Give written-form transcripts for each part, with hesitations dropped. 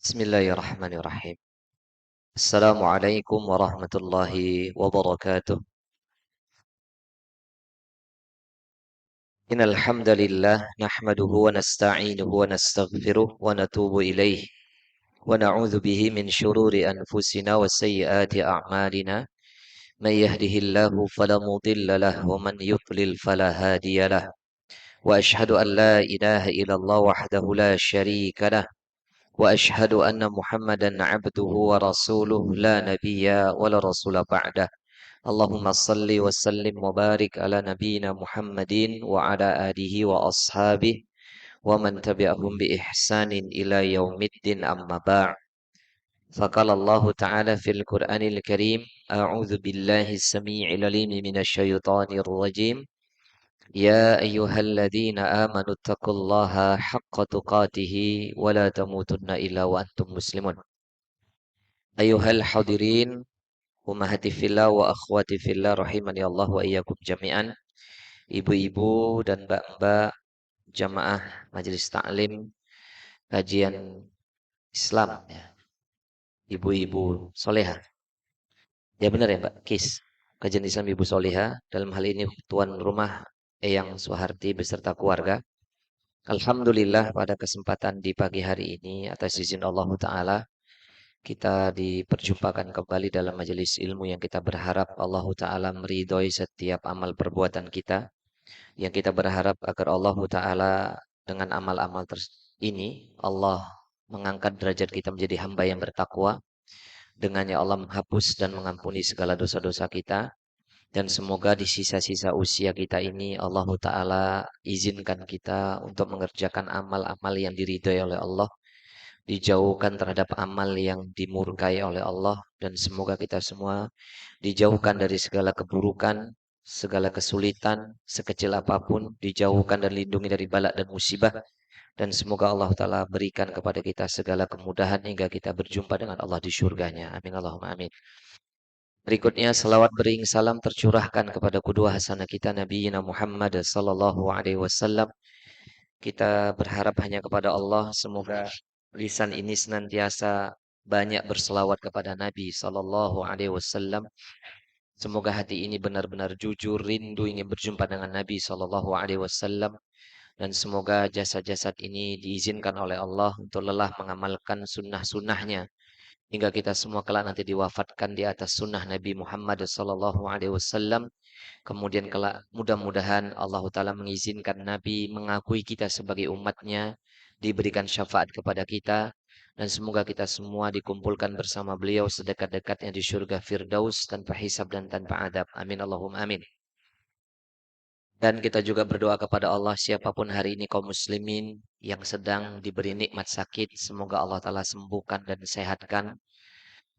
Bismillahirrahmanirrahim. Assalamualaikum warahmatullahi wabarakatuh. Innal hamdalillah nahmaduhu wa nasta'inuhu wa nastaghfiruh wa natubu ilaih wa na'udzu bihi min shururi anfusina wa sayyiati a'malina. May yahdihillahu fala mudilla lahu wa man yudlil fala hadiyalah. Wa ashhadu an la ilaha illallah wahdahu la syarika lah. Wa ashhadu anna Muhammadan 'abduhu wa rasuluh la nabiyya wa la rasula ba'dah. Allahumma salli wa sallim wa barik ala nabiyyina Muhammadin wa ala alihi wa ashabihi wa man tabi'ahum bi ihsanin ila yaumiddin amma ba'd. Faqala Allah Ta'ala fil Qur'anil Karim, a'udzu billahi as-sami'il 'alim minasy syaithanir rajim. Ya ayyuhalladzina amanu taqullaha haqqa tuqatih wa la tamutunna illa wa antum muslimun. Ayyuhal hadirin ummahati fillah wa akhwati fillah rahimani Allah wa iyyakum jami'an. Ibu-ibu dan mbak-mbak jamaah majelis taklim kajian Islam ya. Ibu-ibu soleha. Ya benar ya Mbak Kis. Kajian Islam Ibu Soleha dalam hal ini tuan rumah Eyang Suharti beserta keluarga. Alhamdulillah pada kesempatan di pagi hari ini atas izin Allah Ta'ala kita diperjumpakan kembali dalam majelis ilmu yang kita berharap Allah Ta'ala meridhoi setiap amal perbuatan kita. Yang kita berharap agar Allah Ta'ala dengan amal-amal ini Allah mengangkat derajat kita menjadi hamba yang bertakwa. Dengannya Allah menghapus dan mengampuni segala dosa-dosa kita. Dan semoga di sisa-sisa usia kita ini Allah Ta'ala izinkan kita untuk mengerjakan amal-amal yang diridhoi oleh Allah, dijauhkan terhadap amal yang dimurkai oleh Allah, dan semoga kita semua dijauhkan dari segala keburukan, segala kesulitan, sekecil apapun, dijauhkan dan lindungi dari bala dan musibah, dan semoga Allah Ta'ala berikan kepada kita segala kemudahan hingga kita berjumpa dengan Allah di syurganya. Amin Allahumma amin. Berikutnya selawat bering salam tercurahkan kepada kedua hasanah kita Nabi Muhammad sallallahu alaihi wasallam. Kita berharap hanya kepada Allah semoga lisan ini senantiasa banyak berselawat kepada Nabi sallallahu alaihi wasallam. Semoga hati ini benar-benar jujur rindu ingin berjumpa dengan Nabi sallallahu alaihi wasallam, dan semoga jasad-jasad ini diizinkan oleh Allah untuk lelah mengamalkan sunnah-sunnahnya hingga kita semua kelak nanti diwafatkan di atas sunnah Nabi Muhammad sallallahu alaihi wasallam. Kemudian kelak mudah-mudahan Allah Ta'ala mengizinkan Nabi mengakui kita sebagai umatnya, diberikan syafaat kepada kita, dan semoga kita semua dikumpulkan bersama beliau sedekat-dekatnya di surga Firdaus tanpa hisab dan tanpa adab. Amin Allahumma amin. Dan kita juga berdoa kepada Allah, siapapun hari ini kaum muslimin yang sedang diberi nikmat sakit, semoga Allah Ta'ala sembuhkan dan sehatkan.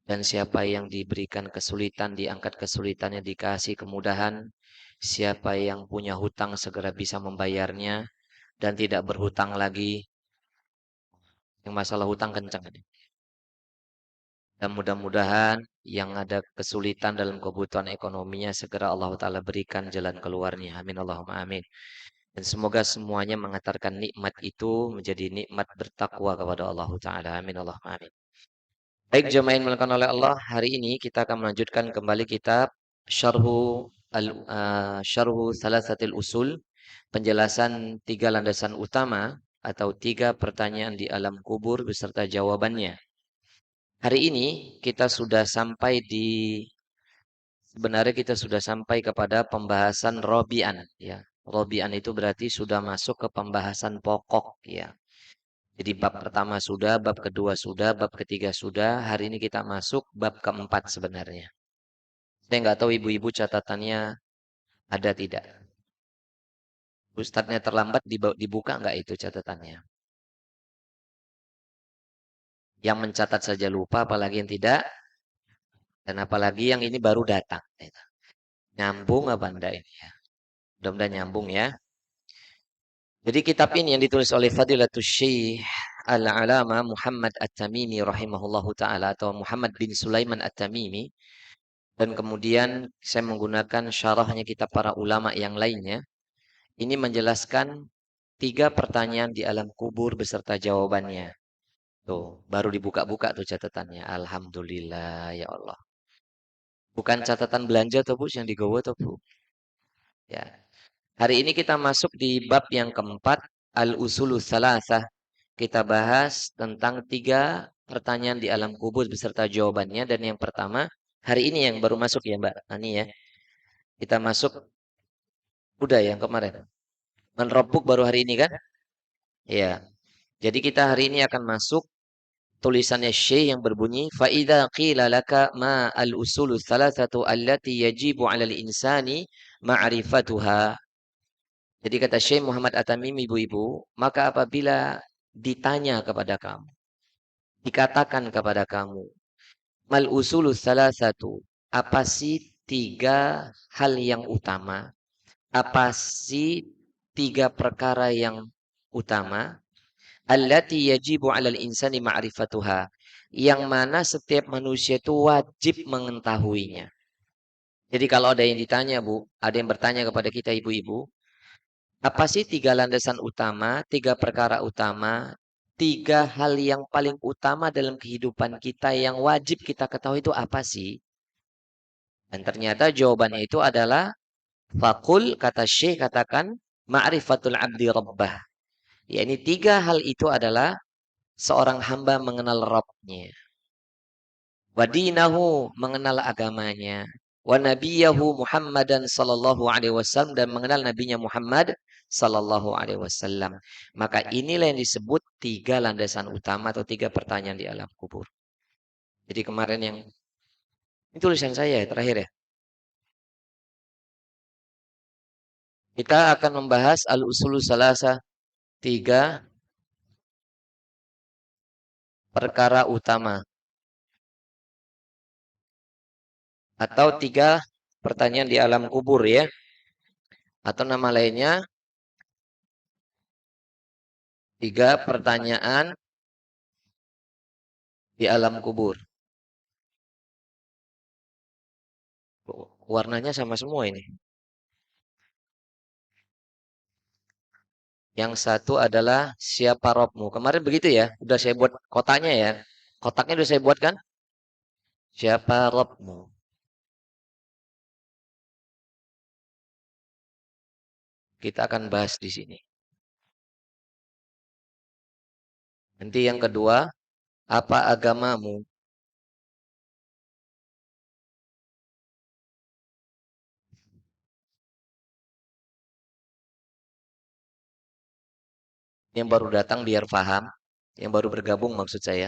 Dan siapa yang diberikan kesulitan, diangkat kesulitannya, dikasih kemudahan. Siapa yang punya hutang segera bisa membayarnya dan tidak berhutang lagi. Yang masalah hutang kencang ini. Dan mudah-mudahan yang ada kesulitan dalam kebutuhan ekonominya segera Allah Ta'ala berikan jalan keluarnya. Amin Allahumma amin. Dan semoga semuanya mengantarkan nikmat itu menjadi nikmat bertakwa kepada Allah Ta'ala. Amin Allahumma amin. Baik jemaah yang dimuliakan oleh Allah, hari ini kita akan melanjutkan kembali kitab Syarhu Salasatil Usul, penjelasan 3 landasan utama atau 3 pertanyaan di alam kubur beserta jawabannya. Hari ini kita sudah sampai sebenarnya kita sudah sampai kepada pembahasan Robi'an ya. Robi'an itu berarti sudah masuk ke pembahasan pokok ya. Jadi bab pertama sudah, bab kedua sudah, bab ketiga sudah. Hari ini kita masuk bab keempat sebenarnya. Saya nggak tahu ibu-ibu catatannya ada tidak. Ustadznya terlambat dibuka nggak itu catatannya. Yang mencatat saja lupa, apalagi yang tidak. Dan apalagi yang ini baru datang. Nyambung apa enggak ini ya. Mudah-mudahan nyambung ya. Jadi kitab ini yang ditulis oleh Fadilatul Syekh Al-Alama Muhammad At-Tamimi rahimahullahu ta'ala atau Muhammad bin Sulaiman At-Tamimi. Dan kemudian saya menggunakan syarahnya kitab para ulama yang lainnya. Ini menjelaskan 3 pertanyaan di alam kubur beserta jawabannya. Tuh, baru dibuka-buka tuh catatannya. Alhamdulillah ya Allah. Bukan catatan belanja tuh Bu yang digawa tuh Bu. Ya. Hari ini kita masuk di bab yang keempat, al-usulu salasah. Kita bahas tentang 3 pertanyaan di alam kubur beserta jawabannya. Dan yang pertama, hari ini yang baru masuk ya Mbak Ani ya. Kita masuk, udah yang kemarin. Menropuk baru hari ini kan? Ya. Jadi kita hari ini akan masuk tulisannya Syekh yang berbunyi faida qila laka ma al-usulu salasatu allati yajibu 'alal insani ma'rifatuha. Jadi kata Syekh Muhammad At-Tamimi ibu-ibu, maka apabila ditanya kepada kamu, dikatakan kepada kamu, mal usulu salasatu, apa sih 3 hal yang utama? Apa sih 3 perkara yang utama? Allati yajibu 'alal insani ma'rifatuha. Yang mana setiap manusia itu wajib mengetahuinya. Jadi kalau ada yang ditanya Bu, ada yang bertanya kepada kita ibu-ibu, apa sih 3 landasan utama, 3 perkara utama, 3 hal yang paling utama dalam kehidupan kita yang wajib kita ketahui itu apa sih? Dan ternyata jawabannya itu adalah fakul kata Syekh katakan ma'rifatul abdi rabbah. Ya ini 3 hal itu adalah seorang hamba mengenal Rabbnya. Wadinahu mengenal agamanya. Wa nabiyahu Muhammadan sallallahu alaihi wasallam dan mengenal nabinya Muhammad sallallahu alaihi wasallam. Maka inilah yang disebut 3 landasan utama atau 3 pertanyaan di alam kubur. Jadi kemarin yang ini tulisan saya ya, terakhir ya. Kita akan membahas al-usulu salasa 3 perkara utama atau 3 pertanyaan di alam kubur ya. Atau nama lainnya 3 pertanyaan di alam kubur. Warnanya sama semua ini. Yang satu adalah siapa Robmu. Kemarin begitu ya. Udah saya buat kotaknya ya. Kotaknya udah saya buat kan? Siapa Robmu. Kita akan bahas di sini. Nanti yang kedua, apa agamamu? Yang baru datang biar paham. Yang baru bergabung maksud saya.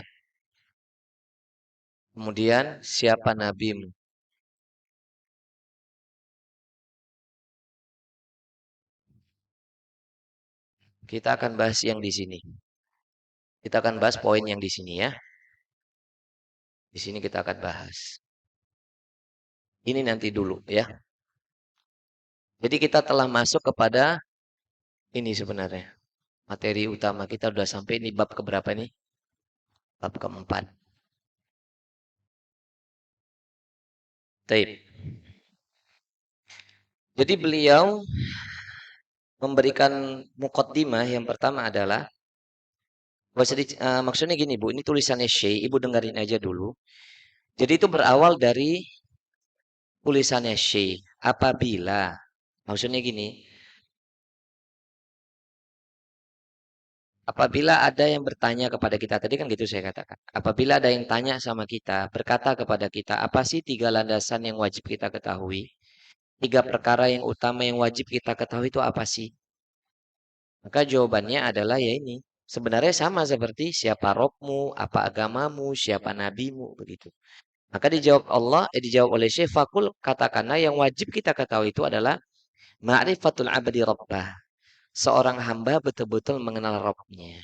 Kemudian siapa nabimu? Kita akan bahas yang di sini. Kita akan bahas poin yang di sini ya. Di sini kita akan bahas. Ini nanti dulu ya. Jadi kita telah masuk kepada ini sebenarnya. Materi utama kita sudah sampai ini bab keberapa nih? Bab keempat. Taib. Jadi beliau memberikan mukaddimah yang pertama adalah maksudnya gini Bu, ini tulisannya Syekh, Ibu dengerin aja dulu. Jadi itu berawal dari tulisannya Syekh. Maksudnya gini, apabila ada yang bertanya kepada kita, tadi kan gitu saya katakan. Apabila ada yang tanya sama kita, berkata kepada kita, apa sih 3 landasan yang wajib kita ketahui? 3 perkara yang utama yang wajib kita ketahui itu apa sih? Maka jawabannya adalah ya ini. Sebenarnya sama seperti siapa Robmu, apa agamamu, siapa nabimu, begitu. Maka dijawab oleh Syekh Fakul, katakanlah yang wajib kita ketahui itu adalah ma'rifatul abdi rabbah. Seorang hamba betul-betul mengenal Rabbnya.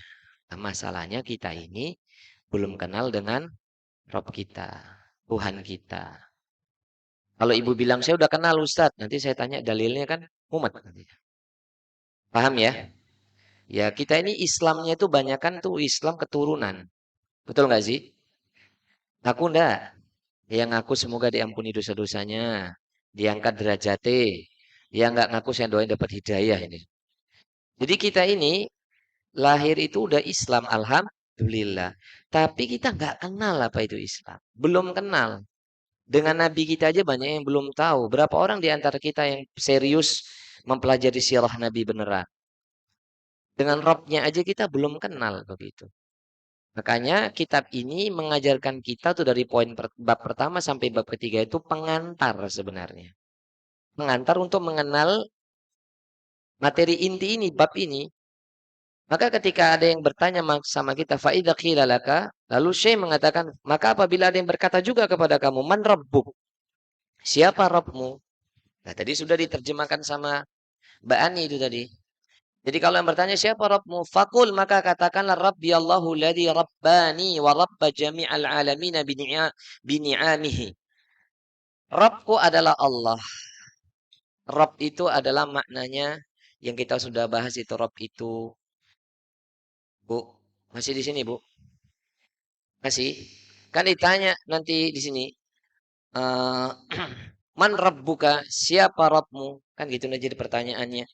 Nah, masalahnya kita ini belum kenal dengan Rabb kita, Tuhan kita. Kalau ibu bilang saya udah kenal Ustadz, nanti saya tanya dalilnya kan mumet. Paham ya? Ya kita ini Islamnya itu banyak kan tuh Islam keturunan. Betul nggak sih? Aku enggak. Yang ngaku semoga diampuni dosa-dosanya. Diangkat derajatnya. Yang nggak ngaku saya doain dapat hidayah ini. Jadi kita ini lahir itu udah Islam. Alhamdulillah. Alhamdulillah. Tapi kita nggak kenal apa itu Islam. Belum kenal. Dengan Nabi kita aja banyak yang belum tahu. Berapa orang di antara kita yang serius mempelajari sirah Nabi beneran. Dengan Robnya aja kita belum kenal begitu. Makanya kitab ini mengajarkan kita tuh dari bab pertama sampai bab ketiga itu pengantar sebenarnya. Pengantar untuk mengenal materi inti ini, bab ini. Maka ketika ada yang bertanya sama kita, faidah qilalaka, lalu Syekh mengatakan, maka apabila ada yang berkata juga kepada kamu, man rabbuk, siapa Rabbmu? Nah, tadi sudah diterjemahkan sama Mbak Ani itu tadi. Jadi kalau yang bertanya siapa Rabbmu? Fakul, maka katakanlah Rabbi Allahu ladhi rabbani wa rabba jami'al alamina bini'amihi. Rabbku adalah Allah. Rabb itu adalah maknanya yang kita sudah bahas itu. Rabb itu, Bu, masih di sini Bu? Masih? Kan ditanya nanti di sini. eh Man Rabbuka? Siapa Rabbmu? Kan gitu aja di pertanyaannya.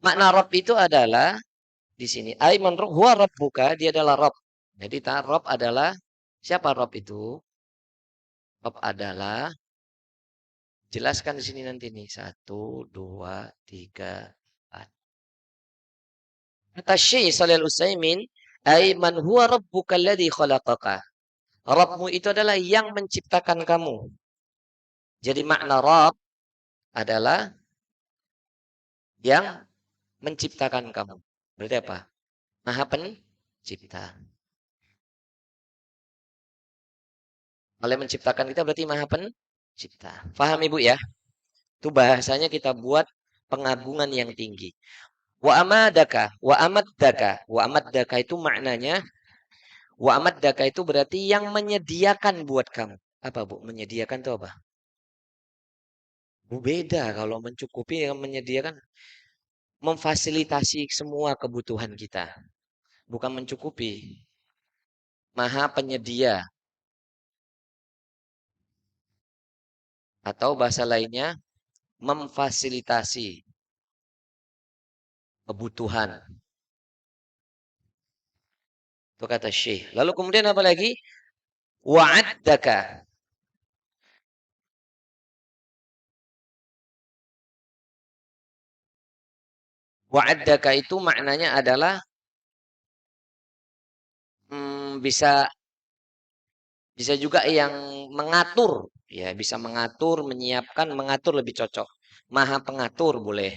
Makna Rabb itu adalah di sini. Aiman huwa Rabbuka, dia adalah Rabb. Jadi Rabb adalah siapa Rabb itu? Rabb adalah jelaskan di sini nanti nih. Satu, dua, tiga, empat. Kata Syekh Shalal Utsaimin, Aiman huwa Rabbuka alladhi khalaqaka. Rabbmu itu adalah yang menciptakan kamu. Jadi makna Rabb adalah yang menciptakan kamu. Berarti apa? Maha pencipta. Oleh menciptakan kita berarti maha pencipta. Faham Ibu ya? Itu bahasanya kita buat pengagungan yang tinggi. Wa amadaka, wa amaddaka. Wa amaddaka itu maknanya, wa amaddaka itu berarti yang menyediakan buat kamu. Apa Bu? Menyediakan itu apa? Bu, beda kalau mencukupi yang menyediakan. Memfasilitasi semua kebutuhan kita. Bukan mencukupi. Maha penyedia. Atau bahasa lainnya, memfasilitasi kebutuhan. Itu kata Syekh. Lalu kemudian apa lagi? Wa'addaka. Wa'addaka itu maknanya adalah bisa bisa juga yang mengatur. Ya, bisa mengatur, menyiapkan, mengatur lebih cocok. Maha pengatur boleh.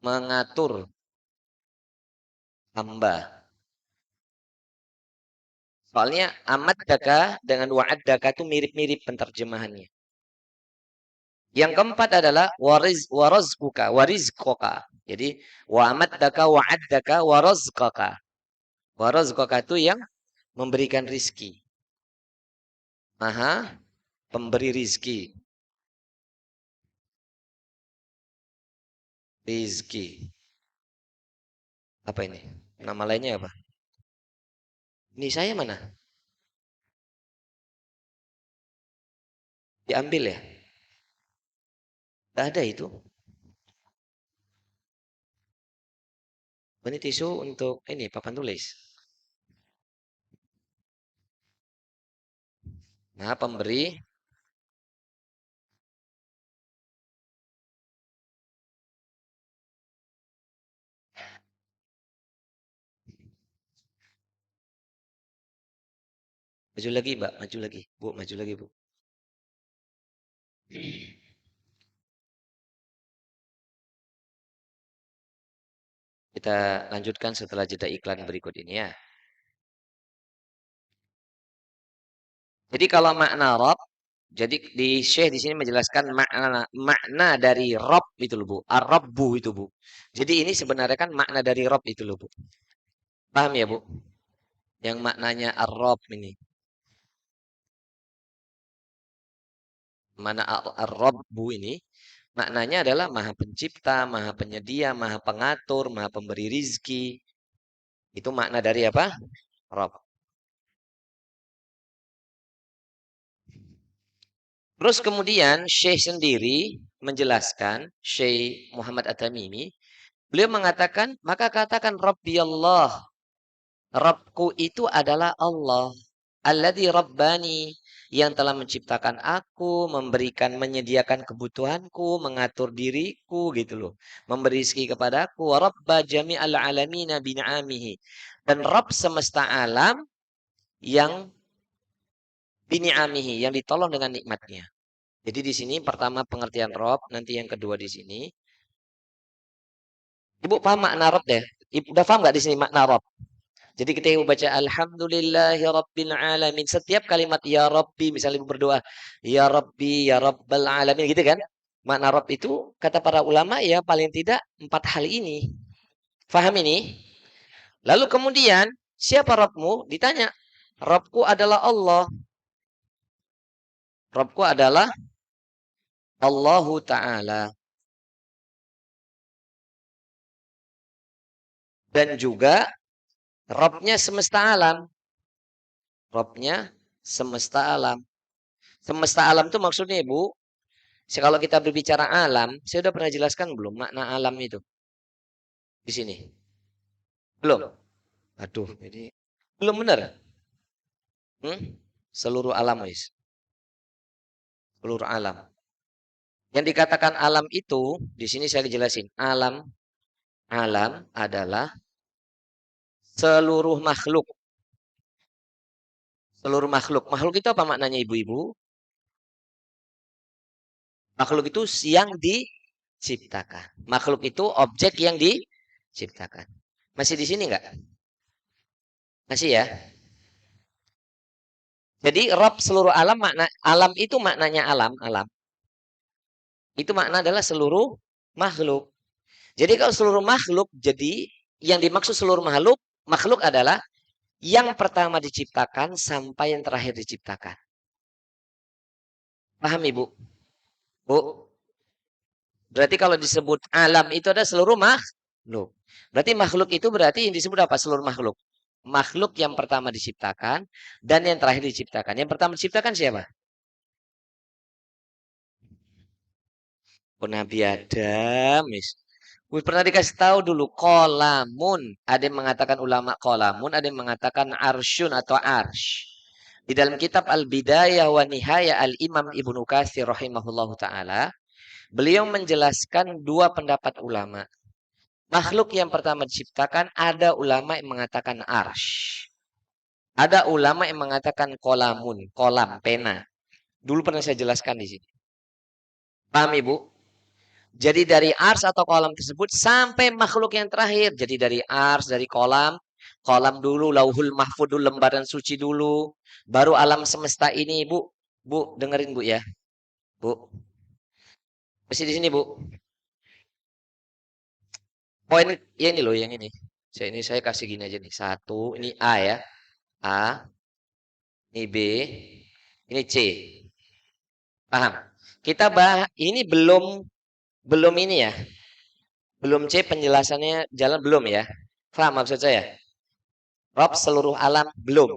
Mengatur hamba. Soalnya amat daka dengan wa'ad daka itu mirip-mirip penterjemahannya. Yang keempat adalah warizquka, warizquka. Jadi wa amat daka wa'ad daka warazqaka. Warazqaka itu yang memberikan rizki. Maha pemberi rizki. Rizki. Apa ini? Nama lainnya apa? Ini saya mana? Diambil ya? Tidak ada itu. Ini tisu untuk ini papan tulis. Nah, pemberi. Maju lagi, Mbak. Maju lagi. Bu, maju lagi, Bu. Kita lanjutkan setelah jeda iklan berikut ini ya. Jadi kalau makna Rob, jadi di Syekh di sini menjelaskan makna dari Rob itu loh Bu. Ar-Rabbu itu Bu. Jadi ini sebenarnya kan makna dari Rob itu loh Bu. Paham ya Bu? Yang maknanya Ar-Rob ini. Mana Ar-Rabbu ini maknanya adalah Maha Pencipta, Maha Penyedia, Maha Pengatur, Maha Pemberi rizki. Itu makna dari apa? Rob. Terus kemudian Syekh sendiri menjelaskan, Syekh Muhammad At-Tamimi Beliau mengatakan, maka katakan Rabbi Allah. Rabbku itu adalah Allah. Alladzi Rabbani. Yang telah menciptakan aku, memberikan, menyediakan kebutuhanku, mengatur diriku gitu loh. Memberi rezeki kepadaku. Rabba jami'al alamina bin'amihi. Dan Rabb semesta alam yang bini'amihi, yang ditolong dengan nikmatnya. Jadi di sini pertama pengertian Rabb, nanti yang kedua di sini. Ibu paham makna Rabb deh? Ibu udah paham nggak di sini makna Rabb? Jadi ketika ibu baca Alhamdulillahi Rabbil Alamin. Setiap kalimat Ya Rabbi. Misalnya ibu berdoa. Ya Rabbi, Ya Rabbal Alamin. Gitu kan. Makna Rabb itu kata para ulama ya paling tidak 4 hal ini. Faham ini? Lalu kemudian siapa Rabbmu? Ditanya. Rabbku adalah Allah. Rabbku adalah Allahu Ta'ala. Dan juga Rabbnya semesta alam. Rabbnya semesta alam. Semesta alam itu maksudnya ibu. Kalau kita berbicara alam, saya sudah pernah jelaskan belum makna alam itu di sini? Belum. Aduh, jadi belum benar. Hmm? Seluruh alam, guys. Seluruh alam. Yang dikatakan alam itu, di sini saya jelasin. Alam adalah seluruh makhluk. Seluruh makhluk. Makhluk itu apa maknanya ibu-ibu? Makhluk itu yang diciptakan. Makhluk itu objek yang diciptakan. Masih di sini enggak? Masih ya? Jadi Rob seluruh alam alam itu maknanya alam. Itu makna adalah seluruh makhluk. Jadi kalau seluruh makhluk, jadi yang dimaksud seluruh makhluk adalah yang pertama diciptakan sampai yang terakhir diciptakan. Paham Ibu? Bu? Berarti kalau disebut alam itu ada seluruh makhluk. Berarti makhluk itu berarti yang disebut apa? Seluruh makhluk. Makhluk yang pertama diciptakan dan yang terakhir diciptakan. Yang pertama diciptakan siapa? Oh, Nabi Adam. Pernah dikasih tahu dulu kolamun. Ada yang mengatakan ulama kolamun, ada yang mengatakan arsyun atau arsh. Di dalam kitab Al-Bidayah wa Nihaya Al-Imam Ibnu Katsir rahimahullahu taala, beliau menjelaskan dua pendapat ulama. Makhluk yang pertama diciptakan ada ulama yang mengatakan arsh. Ada ulama yang mengatakan kolamun, kolam, pena. Dulu pernah saya jelaskan di sini. Paham Ibu? Jadi dari ars atau kolam tersebut sampai makhluk yang terakhir. Jadi dari ars, dari kolam dulu, lauhul mahfud dulu, lembaran suci dulu. Baru alam semesta ini, Bu. Bu, dengerin Bu ya. Bu, masih di sini Bu. Poin ya ini loh, yang ini. Saya kasih gini aja nih. Satu, ini A ya. A, ini B, ini C. Paham? Kita bahas, ini belum ini ya. Belum C penjelasannya jalan belum ya. Paham maksud saya? Rob seluruh alam belum.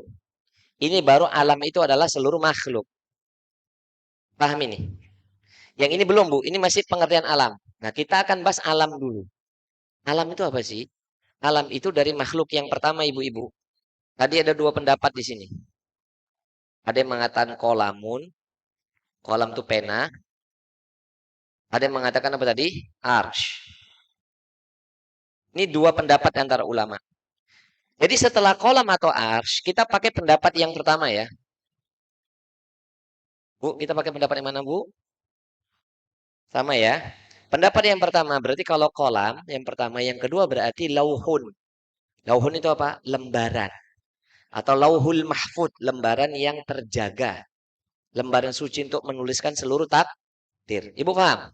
Ini baru alam itu adalah seluruh makhluk. Paham ini? Yang ini belum, Bu. Ini masih pengertian alam. Nah, kita akan bahas alam dulu. Alam itu apa sih? Alam itu dari makhluk yang pertama, Ibu-ibu. Tadi ada dua pendapat di sini. Ada yang mengatakan kolamun. Kolam itu pena. Ada yang mengatakan apa tadi? Arsh. Ini dua pendapat antara ulama. Jadi setelah kolam atau arsh, kita pakai pendapat yang pertama ya. Bu, kita pakai pendapat yang mana, Bu? Sama ya. Pendapat yang pertama berarti kalau kolam, yang pertama. Yang kedua berarti lauhun. Lauhun itu apa? Lembaran. Atau lauhul mahfud, lembaran yang terjaga. Lembaran suci untuk menuliskan seluruh takdir. Ibu paham?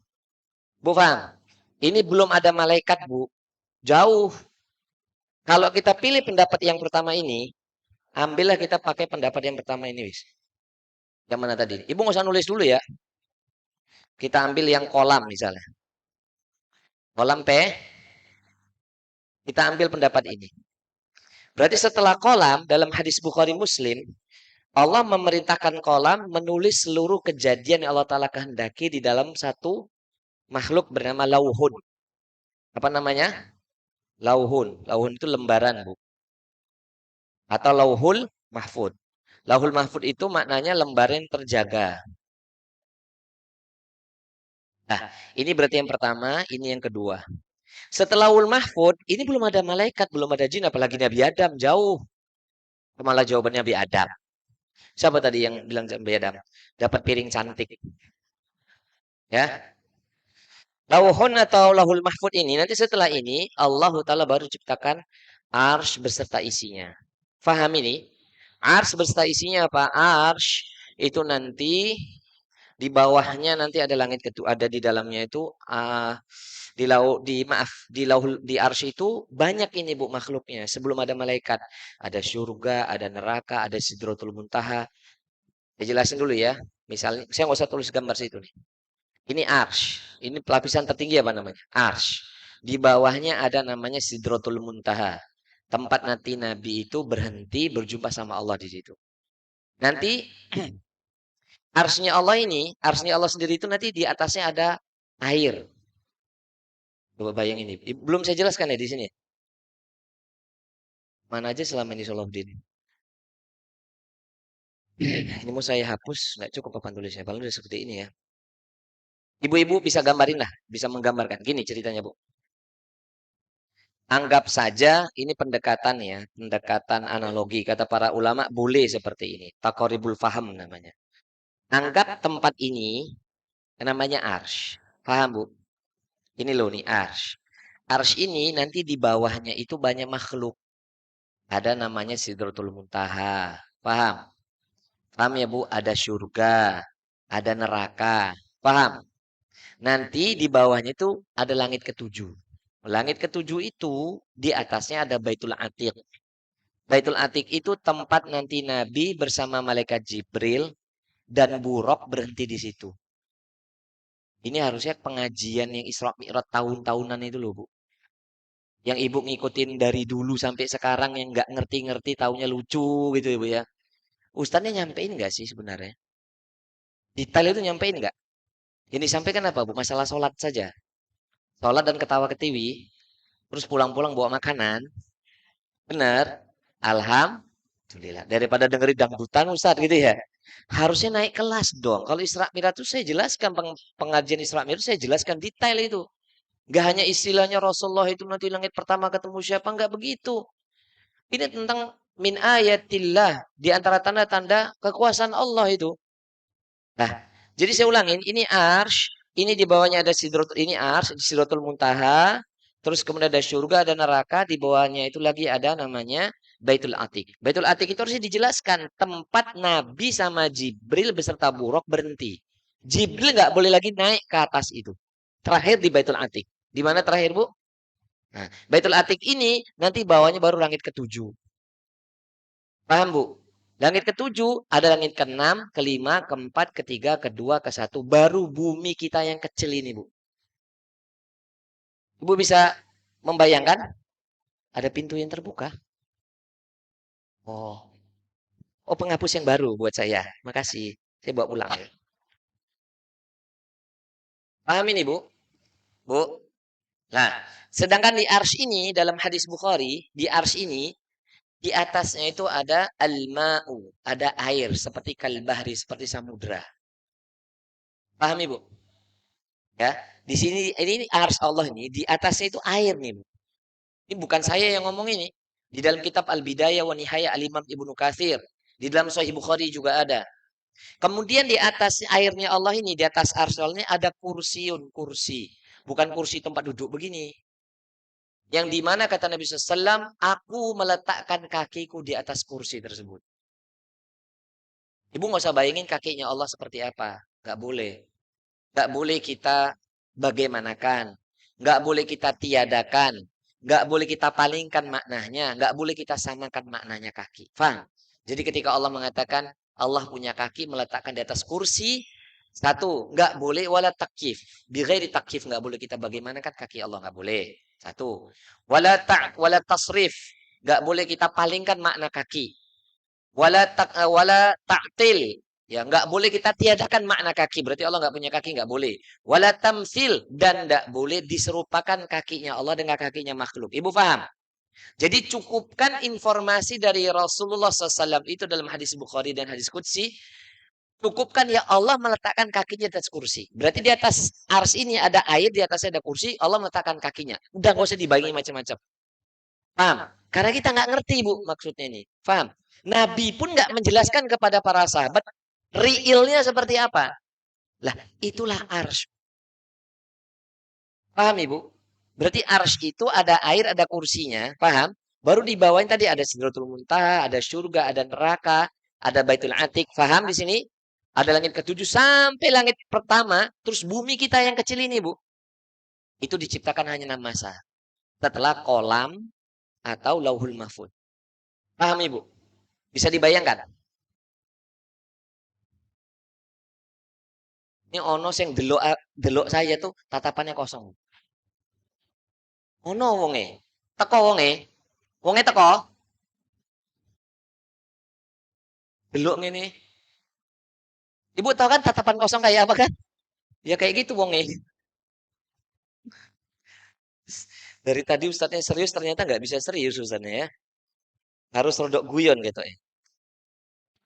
Bu paham? Ini belum ada malaikat, Bu. Jauh. Kalau kita pilih pendapat yang pertama ini, ambillah kita pakai pendapat yang pertama ini, wis. Yang mana tadi? Ibu nggak usah nulis dulu ya. Kita ambil yang kolam misalnya. Kolam P, kita ambil pendapat ini. Berarti setelah kolam, dalam hadis Bukhari Muslim, Allah memerintahkan kolam menulis seluruh kejadian yang Allah Ta'ala kehendaki di dalam satu makhluk bernama lauhun. Apa namanya? Lauhun. Lauhun itu lembaran, Bu. Atau lauhul mahfud. Lauhul mahfud itu maknanya lembaran terjaga. Nah, ini berarti yang pertama, ini yang kedua. Setelah lauhul mahfud, ini belum ada malaikat, belum ada jin, apalagi Nabi Adam, jauh. Malah jawabannya Nabi Adam. Siapa tadi yang bilang Nabi Adam? Dapat piring cantik. Ya, lauhun atau lahul mahfud ini, nanti setelah ini, Allah Ta'ala baru ciptakan arsh beserta isinya. Faham ini? Arsh beserta isinya apa? Arsh itu nanti di bawahnya nanti ada langit kedua, ada di dalamnya itu di lau di maaf di lauhul di arsy itu banyak ini Bu makhluknya sebelum ada malaikat. Ada surga, ada neraka, ada sidratul muntaha. Saya jelasin dulu ya. Misalnya saya nggak usah tulis gambar situ nih. Ini arsy. Ini lapisan tertinggi apa namanya? Arsy. Di bawahnya ada namanya sidratul muntaha. Tempat nanti Nabi itu berhenti berjumpa sama Allah di situ. Nanti arsnya Allah ini, arsnya Allah sendiri itu nanti di atasnya ada air. Coba bayangin ini. Belum saya jelaskan ya di sini. Mana aja selama ini Salahuddin. Ini mau saya hapus, nggak cukup papan tulisnya. Paling udah seperti ini ya. Ibu-ibu bisa gambarin lah, bisa menggambarkan. Gini ceritanya Bu. Anggap saja ini pendekatan ya, pendekatan analogi. Kata para ulama boleh seperti ini. Takoribul faham namanya. Anggap tempat ini namanya arsh. Paham Bu? Ini loh nih arsh. Arsh ini nanti di bawahnya itu banyak makhluk. Ada namanya Sidratul Muntaha. Paham? Paham ya Bu? Ada surga, ada neraka. Paham? Nanti di bawahnya itu ada langit ketujuh. Langit ketujuh itu di atasnya ada Baitul Atiq. Baitul Atiq itu tempat nanti Nabi bersama malaikat Jibril dan Buraq berhenti di situ. Ini harusnya pengajian yang Isra Mi'raj tahun-tahunan itu loh, Bu. Yang Ibu ngikutin dari dulu sampai sekarang yang nggak ngerti-ngerti taunya lucu gitu ya, Bu ya. Ustadznya nyampein nggak sih sebenarnya? Detail itu nyampein nggak? Yang disampaikan apa, Bu? Masalah sholat saja. Sholat dan ketawa ketiwi, terus pulang-pulang bawa makanan. Benar? Alhamdulillah. Daripada dengerin dangdutan Ustadz gitu ya. Harusnya naik kelas dong. Kalau Isra Mi'raj itu saya jelaskan pengajian Isra Mi'raj saya jelaskan detail itu. Gak hanya istilahnya Rasulullah itu nanti langit pertama ketemu siapa, nggak begitu. Ini tentang min ayatillah di antara tanda-tanda kekuasaan Allah itu. Nah, jadi saya ulangin, ini arsh, ini di bawahnya ada sidratul, ini arsh, sidratul muntaha, terus kemudian ada surga, ada neraka, di bawahnya itu lagi ada namanya Baitul Atiq. Baitul Atiq itu harus dijelaskan tempat Nabi sama Jibril beserta Buraq berhenti. Jibril nggak boleh lagi naik ke atas itu. Terakhir di Baitul Atiq. Di mana terakhir, Bu? Nah, Baitul Atiq ini nanti bawahnya baru langit ketujuh. Paham, Bu? Langit ketujuh, ada langit keenam, kelima, keempat, ketiga, kedua, ke satu. Baru bumi kita yang kecil ini, Bu. Ibu bisa membayangkan ada pintu yang terbuka. Oh, oh penghapus yang baru buat saya. Makasih. Saya bawa pulang. Paham ini, Bu? Bu? Nah, sedangkan di ars ini, dalam hadis Bukhari, di ars ini, di atasnya itu ada al-ma'u. Ada air, seperti kalbahri, seperti samudra. Paham, Ibu? Ya, di sini ini ars Allah ini di atasnya itu air nih. Bu. Ini bukan saya yang ngomong ini. Di dalam kitab Al-Bidayah wa Nihayah Al-Imam Ibnu Katsir, di dalam Sahih Bukhari juga ada. Kemudian di atas airnya Allah ini, di atas ars Allah ini ada kursiun, kursi. Bukan kursi tempat duduk begini. Yang dimana kata Nabi SAW, aku meletakkan kakiku di atas kursi tersebut. Ibu nggak usah bayangin kakinya Allah seperti apa. Nggak boleh. Nggak boleh kita bagaimanakan. Nggak boleh kita tiadakan. Nggak boleh kita palingkan maknanya. Nggak boleh kita samakan maknanya kaki. Faham? Jadi ketika Allah mengatakan Allah punya kaki meletakkan di atas kursi. Satu, nggak boleh wala takif. Bighairi takif nggak boleh kita bagaimanakan kaki Allah nggak boleh. Satu. Wala tasrif. Nggak boleh kita palingkan makna kaki. Wala ta'til. Ya, nggak boleh kita tiadakan makna kaki. Berarti Allah nggak punya kaki, nggak boleh. Wala tamsil, dan nggak boleh diserupakan kakinya Allah dengan kakinya makhluk. Ibu paham? Jadi cukupkan informasi dari Rasulullah SAW itu dalam hadis Bukhari dan hadis Qudsi. Cukupkan ya Allah meletakkan kakinya di atas kursi. Berarti di atas ars ini ada air, di atasnya ada kursi, Allah meletakkan kakinya. Udah nggak usah dibayangin macam-macam. Paham? Karena kita nggak ngerti Bu maksudnya ini. Paham? Nabi pun nggak menjelaskan kepada para sahabat realnya seperti apa. Lah, itulah ars. Paham Ibu? Berarti ars itu ada air, ada kursinya. Paham? Baru di bawahnya tadi ada Sidratul Muntaha, ada surga, ada neraka, ada Baitul Atiq. Paham di sini? Ada langit ketujuh sampai langit pertama. Terus bumi kita yang kecil ini, Bu. Itu diciptakan hanya enam masa. Setelah kolam atau lauhul mahfud. Paham Ibu? Bisa dibayangkan? Ini ono sing delok delok saya tuh tatapannya kosong. Ono wonge. Teko wonge. Wonge teko. Delok ngene. Ibu tahu kan tatapan kosong kayak apa kan? Ya kayak gitu wonge. Dari tadi ustadznya serius ternyata nggak bisa serius ustadznya ya. Harus rodok guyon gitu ya.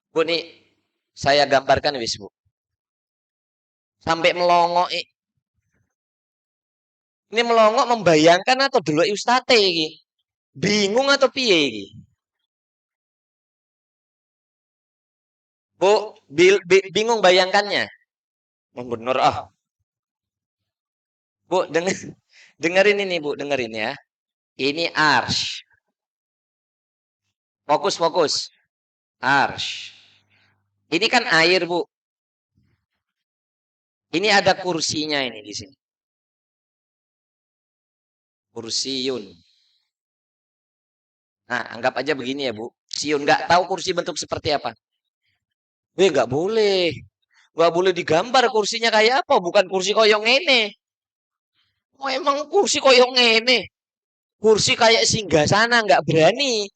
Bu nih saya gambarkan wis Bu. Sampai melongo ini melongo membayangkan atau delok ustate iki. Bingung atau piye iki? Bu, bingung bayangkannya. Oh, bener ah. Bu, dengerin ini Bu, dengerin ya. Ini arsh. Fokus, fokus. Arsh. Ini kan air, Bu. Ini ada kursinya ini di sini. Kursiun. Nah, anggap aja begini ya, Bu. Siun nggak tahu kursi bentuk seperti apa. Nggak boleh. Nggak boleh digambar kursinya kayak apa. Bukan kursi koyong ini. Oh, emang kursi koyong ini. Kursi kayak singgah sana nggak berani.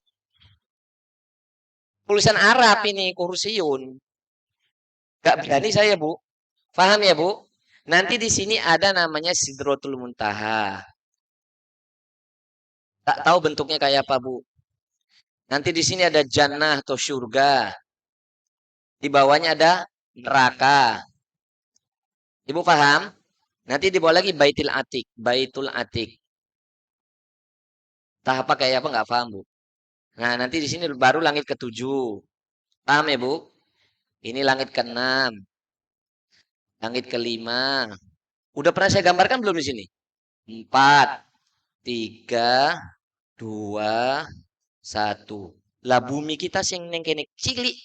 Tulisan Arab ini kursiun. Nggak berani saya, Bu. Paham ya, Bu? Nanti di sini ada namanya Sidratul Muntaha. Tak tahu bentuknya kayak apa, Bu. Nanti di sini ada jannah atau surga. Di bawahnya ada neraka. Ibu paham? Nanti di bawah lagi Baitul Atik. Baitul Atik. Tahap apa kayak apa nggak paham, Bu. Nah, nanti di sini baru langit ketujuh. Paham ya, Bu? Ini langit keenam, langit kelima. Udah pernah saya gambarkan belum di sini? Empat, tiga, dua, satu. Lah bumi kita sing neng kene cilik.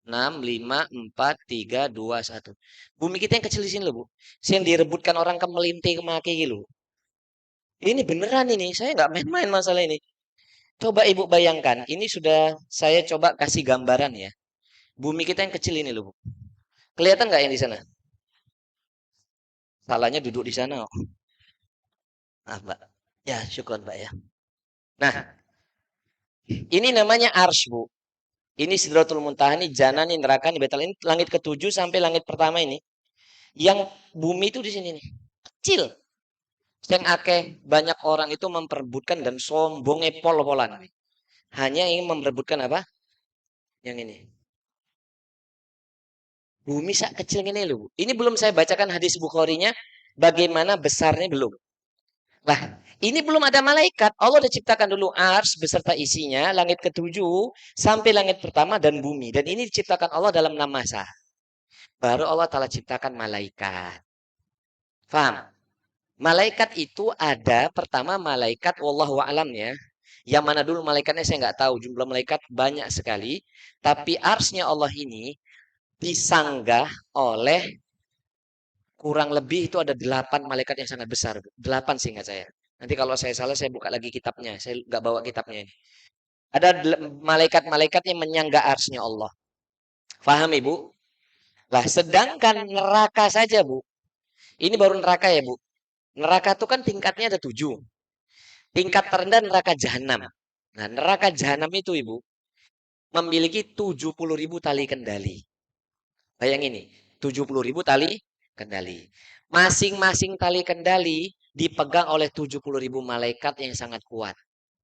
6, 5, 4, 3, 2, 1. Bumi kita yang kecil di sini loh, Bu. Yang direbutkan orang ke melinting kemaki gitu. Ini beneran ini. Saya nggak main-main masalah ini. Coba Ibu bayangkan. Ini sudah saya coba kasih gambaran ya. Bumi kita yang kecil ini loh, Bu. Kelihatan nggak yang di sana? Salahnya duduk di sana. Oh. Ah, Mbak. Ya, syukur, Mbak ya. Nah, ini namanya arsh, Bu. Ini Sidratul Muntaha, ini jannah, ini neraka, ini betal. Ini langit ketujuh sampai langit pertama ini. Yang bumi itu di sini nih. Kecil. Yang akeh banyak orang itu memperebutkan dan sombongnya pol-polan. Hanya ingin memperebutkan apa? Yang ini. Bumi sak kecil ini loh. Ini belum saya bacakan hadis Bukharinya. Bagaimana besarnya belum. Nah, ini belum ada malaikat. Allah sudah ciptakan dulu ars beserta isinya. Langit ketujuh sampai langit pertama dan bumi. Dan ini diciptakan Allah dalam 6 masa. Baru Allah telah ciptakan malaikat. Faham? Malaikat itu ada pertama malaikat wallahu alam ya. Yang mana dulu malaikatnya saya nggak tahu. Jumlah malaikat banyak sekali. Tapi arsnya Allah ini disanggah oleh kurang lebih itu ada 8 malaikat yang sangat besar. 8 seingat saya. Nanti kalau saya salah saya buka lagi kitabnya. Saya nggak bawa kitabnya ini. Ada malaikat-malaikat yang menyangga arsnya Allah. Faham Ibu? Lah sedangkan neraka saja Bu. Ini baru neraka ya Bu. Neraka itu kan tingkatnya ada 7. Tingkat terendah neraka jahanam. Nah neraka jahanam itu Ibu. memiliki 70.000 tali kendali. Bayangin nih, 70.000 tali kendali. Masing-masing tali kendali dipegang oleh 70.000 malaikat yang sangat kuat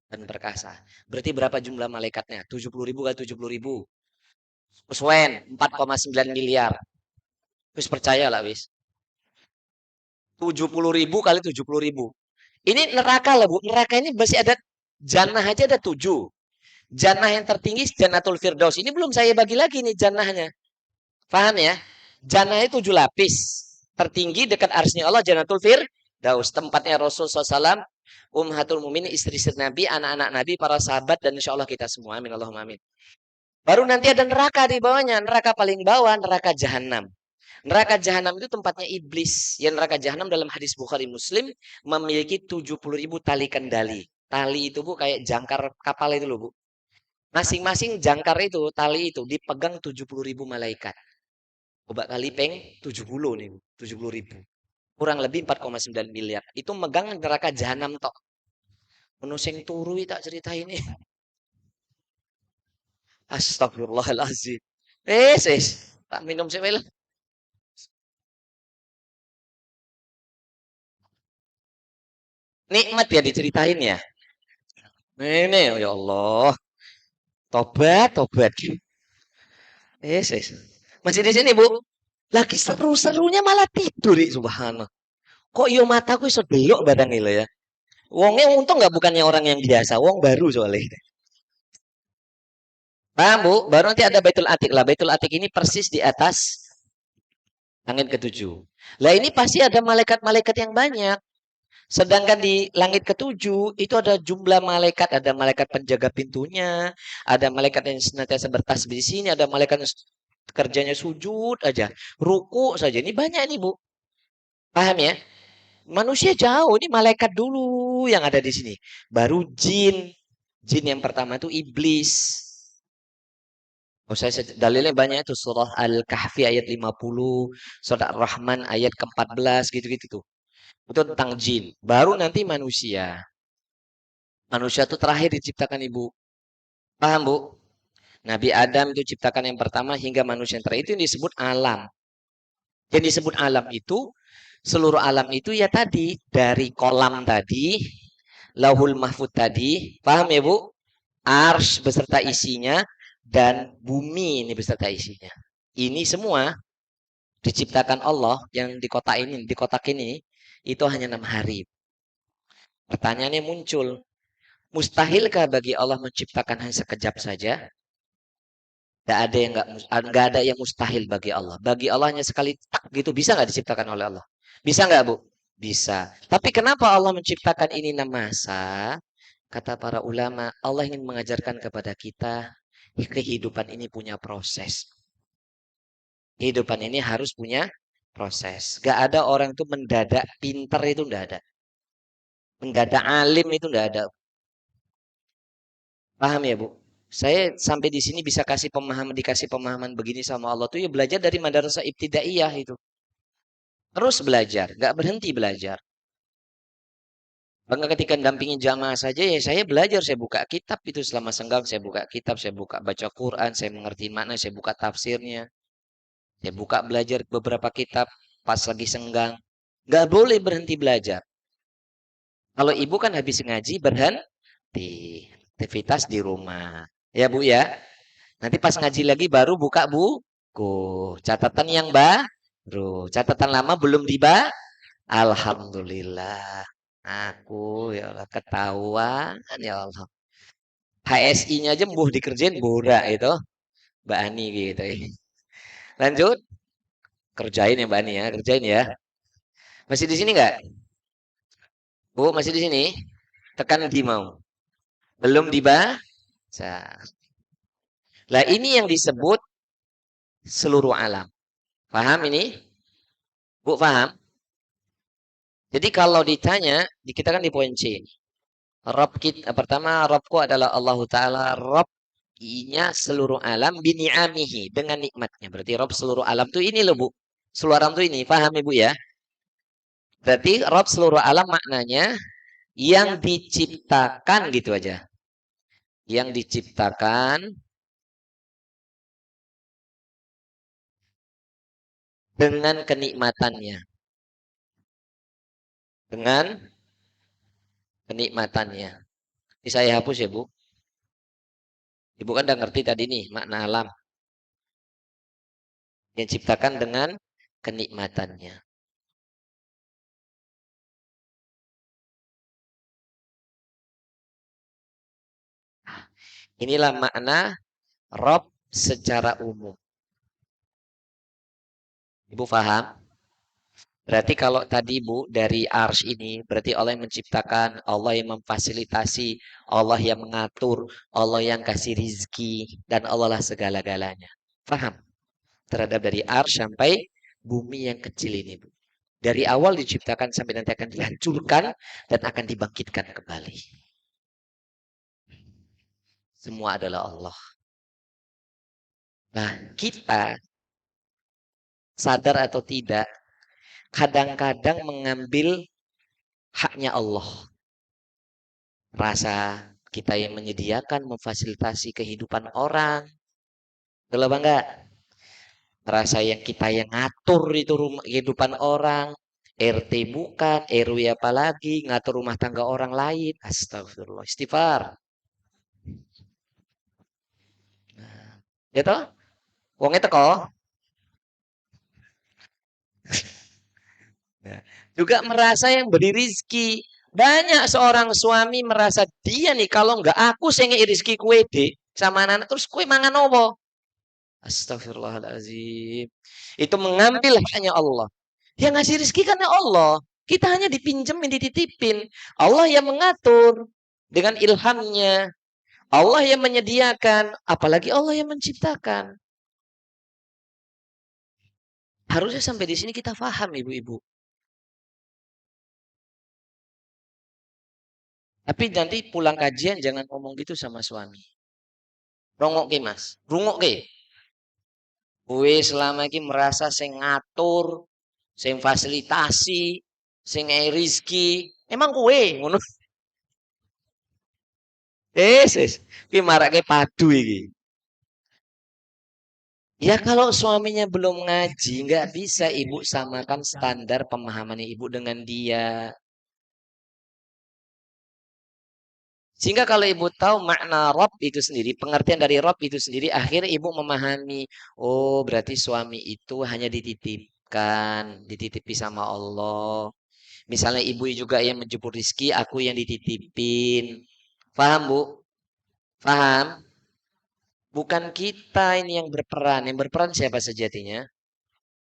dan perkasa. Berarti berapa jumlah malaikatnya? 70.000 kali 70.000. Kesuwen 4,9 miliar. Wis percaya lah wis. 70.000 kali 70.000. Ini neraka lah Bu. Neraka ini masih ada jannah aja ada 7. Jannah yang tertinggi Jannatul Firdaus. Ini belum saya bagi lagi nih jannahnya. Paham ya? Jannahnya 7 lapis. Tertinggi dekat arsnya Allah Jannatul Firdaus. Tempatnya Rasul SAW, Ummahatul Mukminin, istri-istri Nabi, anak-anak Nabi, para sahabat, dan insya Allah kita semua. Amin. Allahumma amin. Baru nanti ada neraka di bawahnya. Neraka paling bawah, neraka jahanam. Neraka jahanam itu tempatnya iblis. Yang neraka jahanam dalam hadis Bukhari Muslim memiliki 70.000 tali kendali. Tali itu Bu kayak jangkar kapal itu loh Bu. Masing-masing jangkar itu, tali itu dipegang 70.000 malaikat. Coba kali peng 70 nih Bu. 70.000. Kurang lebih 4,9 miliar. Itu megang neraka jahanam tok. Ono sing turu tak cerita ini. Astagfirullahalazim. Wes. Tak minum sih lah. Nikmat ya diceritain ya. Ini ya Allah. Tobat. Yes. Masih di sini, Bu. Lagi seru-serunya malah tidur, subhanallah. Kok yo mataku iso delok badang lo ya. Wongnya untung nggak bukannya orang yang biasa, wong baru soalnya. Paham, Bu? Baru nanti ada Baitul Atik lah. Baitul Atik ini persis di atas langit ketujuh. Lah ini pasti ada malaikat-malaikat yang banyak. Sedangkan di langit ketujuh itu ada jumlah malaikat, ada malaikat penjaga pintunya, ada malaikat yang senantiasa bertasbih di sini, ada malaikat yang kerjanya sujud aja, ruku saja. Ini banyak nih Bu, paham ya? Manusia jauh, ini malaikat dulu yang ada di sini. Baru jin, jin yang pertama itu iblis. Oh, dalilnya banyak itu surah Al-Kahfi ayat 50, surah Ar-Rahman ayat ke-14 gitu-gitu tuh. Itu tentang jin. Baru nanti manusia. Manusia itu terakhir diciptakan Ibu. Paham, Bu? Nabi Adam itu ciptakan yang pertama hingga manusia yang terakhir itu yang disebut alam. Yang disebut alam itu, seluruh alam itu ya tadi, dari kolam tadi, lauhul mahfud tadi, paham ya Bu? Ars beserta isinya, dan bumi ini beserta isinya. Ini semua diciptakan Allah yang di kotak ini, itu hanya 6 hari. Pertanyaannya muncul, mustahilkah bagi Allah menciptakan hanya sekejap saja? Tidak ada yang nggak ada yang mustahil bagi Allah. Bagi Allah hanya sekali tak gitu bisa nggak diciptakan oleh Allah? Bisa nggak Bu? Bisa. Tapi kenapa Allah menciptakan ini 6 masa? Kata para ulama, Allah ingin mengajarkan kepada kita kehidupan ini punya proses. Kehidupan ini harus punya proses. Gak ada orang itu mendadak pinter itu nggak ada. Mendadak alim itu nggak ada. Paham ya Bu? Saya sampai di sini bisa dikasih pemahaman begini sama Allah tuh ya belajar dari madrasah ibtidaiyah itu. Terus belajar, nggak berhenti belajar. Bangga ketika dampingin jamaah saja ya saya belajar, saya buka kitab itu selama senggang, saya buka kitab, saya buka baca Quran, saya mengerti makna, saya buka tafsirnya, saya buka belajar beberapa kitab pas lagi senggang. Nggak boleh berhenti belajar. Kalau ibu kan habis ngaji berhenti aktivitas di rumah. Ya Bu ya. Nanti pas ngaji lagi baru buka buku. Catatan yang baru. Catatan lama belum dibaca. Alhamdulillah. Aku ya Allah ketahuan ya Allah. HSI-nya aja mbuh dikerjain borak itu. Mbak Ani gitu ya. Lanjut. Kerjain ya Mbak Ani ya. Kerjain ya. Masih di sini nggak? Bu, masih di sini? Tekan di mau. Belum dibaca. Lah ini yang disebut seluruh alam. Paham ini? Bu, paham? Jadi kalau ditanya, kita kan di poin C. Rob kita, pertama Robku adalah Allah Ta'ala. Robnya seluruh alam bini'amihi. Dengan nikmatnya. Berarti Rob seluruh alam tuh ini loh Bu. Seluruh alam tuh ini. Paham Ibu ya? Berarti Rob seluruh alam maknanya yang diciptakan gitu aja. Yang diciptakan dengan kenikmatannya. Dengan kenikmatannya. Ini saya hapus ya, Bu. Ibu kan udah ngerti tadi nih makna alam. Yang ciptakan dengan kenikmatannya. Inilah makna Rob secara umum. Ibu paham? Berarti kalau tadi Bu dari ars ini berarti Allah yang menciptakan, Allah yang memfasilitasi, Allah yang mengatur, Allah yang kasih rizki dan Allah lah segala-galanya. Paham? Terhadap dari ars sampai bumi yang kecil ini Bu. Dari awal diciptakan sampai nanti akan dihancurkan dan akan dibangkitkan kembali. Semua adalah Allah. Nah, kita sadar atau tidak, kadang-kadang mengambil haknya Allah. Rasa kita yang menyediakan, memfasilitasi kehidupan orang. Betul apa enggak? Rasa yang kita yang ngatur itu rumah, kehidupan orang. RT bukan, RW apalagi, ngatur rumah tangga orang lain. Astagfirullah. Istighfar. Ya toh? Wongnya teko. Nah, juga merasa yang beri rizki. Banyak seorang suami merasa dia nih kalau nggak aku sing ngei rizki kue dek sama anak terus kue mangan apa? Astagfirullahaladzim. Itu mengambil haknya Allah. Yang ngasih rizki kan Allah. Kita hanya dipinjemin, dititipin. Allah yang mengatur dengan ilhamnya. Allah yang menyediakan. Apalagi Allah yang menciptakan. Harusnya sampai di sini kita paham ibu-ibu. Tapi nanti pulang kajian jangan ngomong gitu sama suami. Rongok ke mas. Rungok ke. Kue selama ini merasa sing ngatur, sing fasilitasi, sing rizki. Emang kue ngono. Ki marake padu iki. Ya kalau suaminya belum ngaji, nggak bisa ibu samakan standar pemahaman ibu dengan dia. Sehingga kalau ibu tahu makna Rob itu sendiri, pengertian dari Rob itu sendiri, akhirnya ibu memahami, oh berarti suami itu hanya dititipkan, dititipi sama Allah. Misalnya ibu juga yang menjemput rizki, aku yang dititipin. Paham Bu? Paham? Bukan kita ini yang berperan. Yang berperan siapa sejatinya?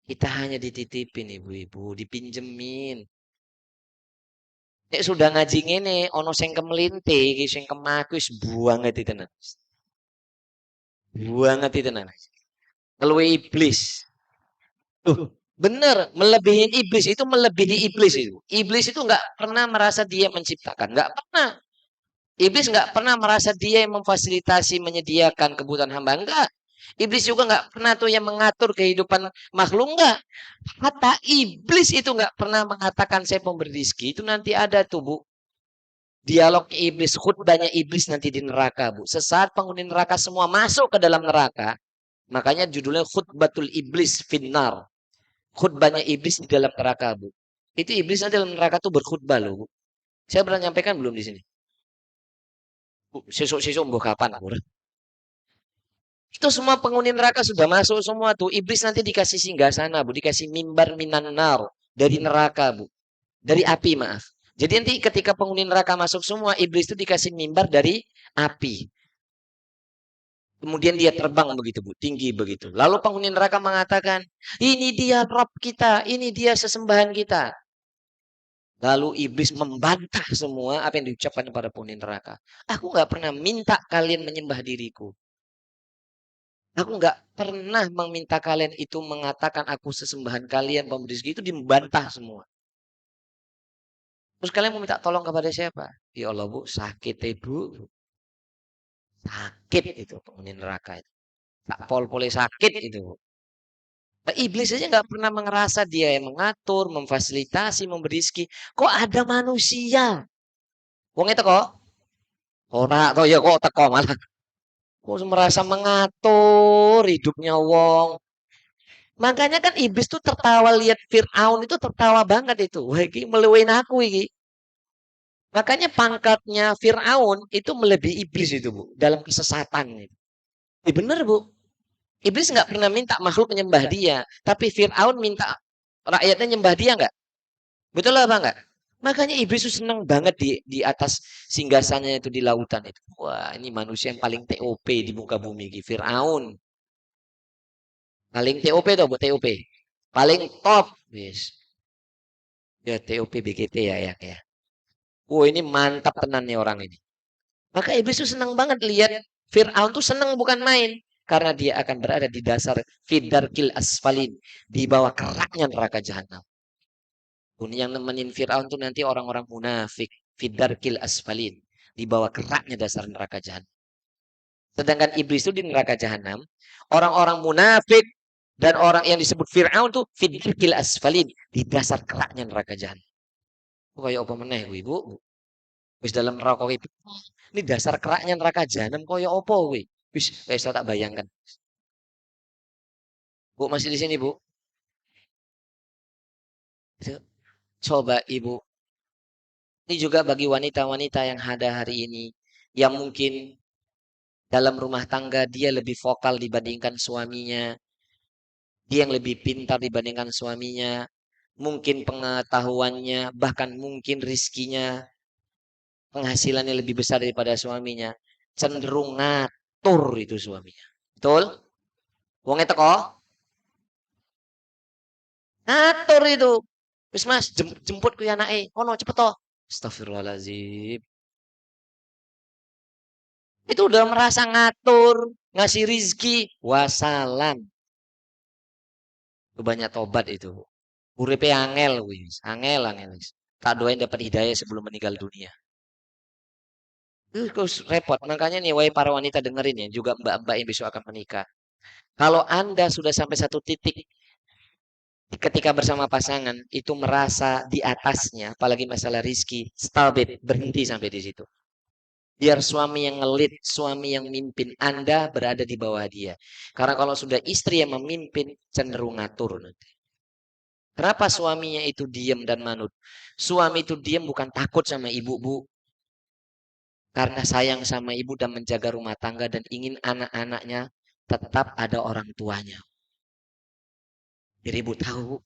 Kita hanya dititipin ibu-ibu, dipinjemin. Nek sudah ngaji ngene, ono sing kemelinte, iki sing kemaku wis banget itu tenan. Banget itu tenan. Keluwe iblis. Tuh, bener, melebihi iblis itu melebihi iblis itu. Iblis itu nggak pernah merasa dia menciptakan, nggak pernah. Iblis nggak pernah merasa dia yang memfasilitasi, menyediakan kebutuhan hamba. Enggak. Iblis juga nggak pernah tuh yang mengatur kehidupan makhluk. Enggak. Kata iblis itu nggak pernah mengatakan saya pemberi rezeki. Itu nanti ada tuh Bu. Dialog iblis, khutbahnya iblis nanti di neraka Bu. Sesaat penghuni neraka semua masuk ke dalam neraka. Makanya judulnya khutbatul iblis finnar. Khutbahnya iblis di dalam neraka Bu. Itu iblis nanti dalam neraka tuh berkhutbah loh Bu. Saya pernah nyampaikan belum di sini? Bu, sesuk-sesuk mbok kapan Bu? Itu semua penghuni neraka sudah masuk semua tuh. Iblis nanti dikasih singgah sana, Bu. Dikasih mimbar minan nar. Dari neraka, Bu. Dari api, maaf. Jadi nanti ketika penghuni neraka masuk semua, iblis itu dikasih mimbar dari api. Kemudian dia terbang begitu, Bu. Tinggi begitu. Lalu penghuni neraka mengatakan, ini dia Rob kita. Ini dia sesembahan kita. Lalu iblis membantah semua apa yang diucapkan kepada penghuni neraka. Aku nggak pernah minta kalian menyembah diriku. Aku nggak pernah meminta kalian itu mengatakan aku sesembahan kalian, pemberi rezeki itu dibantah semua. Terus kalian mau minta tolong kepada siapa? Ya Allah Bu, sakit ibu. Sakit itu penghuni neraka itu. Tak pol-pole sakit itu. Nah, iblis saja nggak pernah merasa dia yang mengatur, memfasilitasi, memberi rezeki. Kok ada manusia? Wong itu kok? Ora kok ya kok teko malah. Kok merasa mengatur hidupnya wong. Makanya kan iblis tuh tertawa lihat Fir'aun itu tertawa banget itu. Wah, ini melewain aku ini. Makanya pangkatnya Fir'aun itu melebihi iblis itu, Bu. Dalam kesesatan. Bener, Bu. Iblis nggak pernah minta makhluk menyembah dia. Tapi Fir'aun minta rakyatnya nyembah dia nggak? Betul apa nggak? Makanya iblis itu senang banget di atas singgasananya itu di lautan itu. Wah, ini manusia yang paling TOP di muka bumi. Fir'aun. Paling TOP tuh, Bu, TOP. Paling top. Yes. Ya, TOP BGT ya. Oh, ini mantap tenan nih orang ini. Maka iblis tuh senang banget lihat Fir'aun tuh senang bukan main. Karena dia akan berada di dasar Fidarkil Asfalin. Di bawah keraknya neraka jahanam. Yang nemenin Fir'aun tuh nanti orang-orang munafik. Fidarkil Asfalin. Di bawah keraknya dasar neraka jahanam. Sedangkan iblis itu di neraka jahanam. Orang-orang munafik dan orang yang disebut Fir'aun tuh Fidarkil Asfalin. Di dasar keraknya neraka jahanam. Kayak apa meneh ibu? Wis dalam neraka itu. Ini dasar keraknya neraka jahanam koyo opo kuwi. Wis wis tak bayangkan. Bu masih di sini, Bu? Coba Ibu. Ini juga bagi wanita-wanita yang ada hari ini yang mungkin dalam rumah tangga dia lebih vokal dibandingkan suaminya, dia yang lebih pintar dibandingkan suaminya, mungkin pengetahuannya, bahkan mungkin rizkinya, penghasilannya lebih besar daripada suaminya, cenderung ngatur itu suaminya. Betul? Wong teko ngatur itu. Wis Mas, jemput ku anake. Kono cepet to. Astagfirullahalazim. Itu udah merasa ngatur, ngasih rizki, wassalam. Itu banyak tobat itu. Uripe angel wis, angel wis. Tak doain dapat hidayah sebelum meninggal dunia. Itu repot. Makanya nih, wahai para wanita dengerin ya, juga mbak-mbak yang besok akan menikah. Kalau Anda sudah sampai satu titik ketika bersama pasangan itu merasa di atasnya, apalagi masalah rizki, stabit, berhenti sampai di situ. Biar suami yang ngelit, suami yang mimpin, Anda berada di bawah dia. Karena kalau sudah istri yang memimpin, cenderung ngatur nanti. Kenapa suaminya itu diam dan manut? Suami itu diam bukan takut sama ibu, Bu. Karena sayang sama ibu dan menjaga rumah tangga dan ingin anak-anaknya tetap ada orang tuanya. Biar ibu tahu,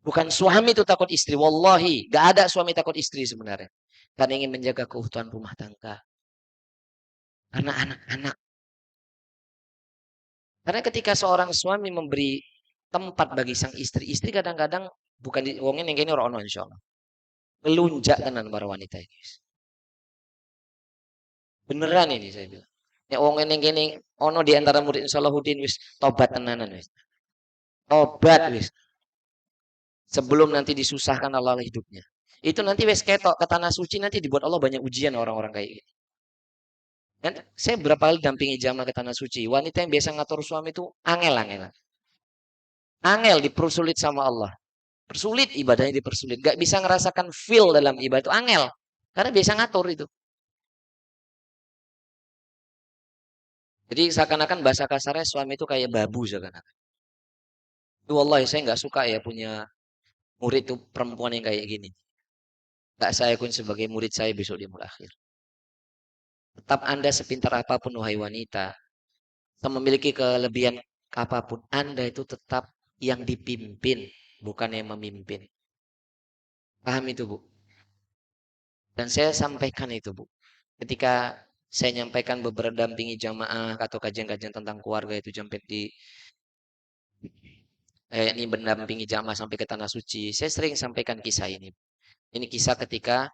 bukan suami itu takut istri. Wallahi, gak ada suami takut istri sebenarnya. Karena ingin menjaga keutuhan rumah tangga. Karena anak-anak. Karena ketika seorang suami memberi tempat bagi sang istri, istri kadang-kadang bukan di wongin yang ini orang insya Allah. Melunjak tenan para wanita ini. Beneran ini saya bilang. Ya wongin yang gini, ono di antara murid Salahuddin wis tobat tenanan wis. Tobat wis. Sebelum nanti disusahkan Allah hidupnya. Itu nanti wis ketok ke tanah suci nanti dibuat Allah banyak ujian orang-orang kayak gitu. Dan saya berapa kali dampingi jamaah ke tanah suci. Wanita yang biasa ngatur suami itu angel-angel. Angel dipersulit sama Allah. Persulit ibadahnya dipersulit. Gak bisa ngerasakan feel dalam ibadah itu angel. Karena biasa ngatur itu. Jadi seakan-akan bahasa kasarnya suami itu kayak babu seakan-akan. Itu wallahi saya nggak suka ya punya murid itu perempuan yang kayak gini. Gak saya akui sebagai murid saya besok di akhir. Tetap Anda sepintar apapun wahai wanita. Memiliki kelebihan apapun. Anda itu tetap yang dipimpin. Bukan yang memimpin. Paham itu Bu? Dan saya sampaikan itu Bu. Ketika saya nyampaikan beberapa dampingi jamaah atau kajian-kajian tentang keluarga itu sampai di ini mendampingi jamaah sampai ke tanah suci. Saya sering sampaikan kisah ini. Ini kisah ketika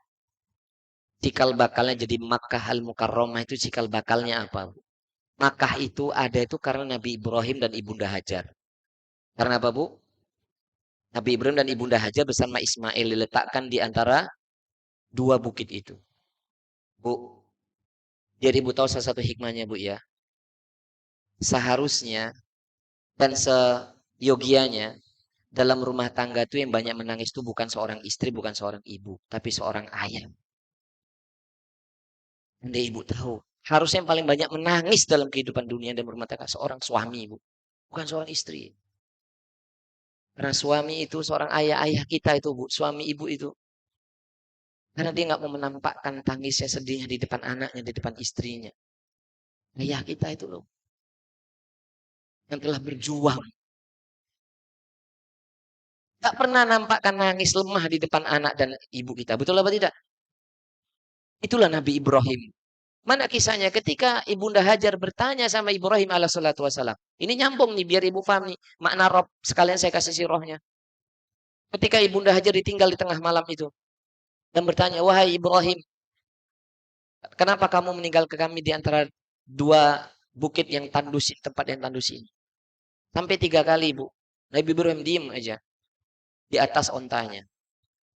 cikal bakalnya jadi Makkah Al-Mukarramah itu cikal bakalnya apa? Makkah itu ada itu karena Nabi Ibrahim dan Ibunda Hajar. Karena apa, Bu? Nabi Ibrahim dan Ibunda Hajar bersama Ismail diletakkan di antara dua bukit itu. Bu, jadi Ibu tahu salah satu hikmahnya, Bu ya. Seharusnya dan seyogianya dalam rumah tangga itu yang banyak menangis itu bukan seorang istri, bukan seorang ibu, tapi seorang ayah. Anda ibu tahu, harusnya yang paling banyak menangis dalam kehidupan dunia dan rumah tangga seorang suami, ibu. bukan seorang istri. Karena suami itu seorang ayah-ayah kita itu, Bu, suami ibu itu. Karena dia nggak mau menampakkan tangisnya, sedihnya di depan anaknya, di depan istrinya. Ayah kita itu loh, yang telah berjuang. Tak pernah nampakkan nangis lemah di depan anak dan ibu kita. Betul apa tidak? Itulah Nabi Ibrahim. Mana kisahnya ketika Ibunda Hajar bertanya sama Ibrahim alaihissalatu wassalam. Ini nyambung nih biar ibu paham nih. Makna Rob sekalian saya kasih sirahnya. Ketika Ibunda Hajar ditinggal di tengah malam itu. Dan bertanya, wahai Ibrahim, kenapa kamu meninggalkan kami di antara dua bukit yang tandus, tempat yang tandus ini? Sampai 3 kali, Bu. Nabi Ibrahim diem aja di atas ontanya.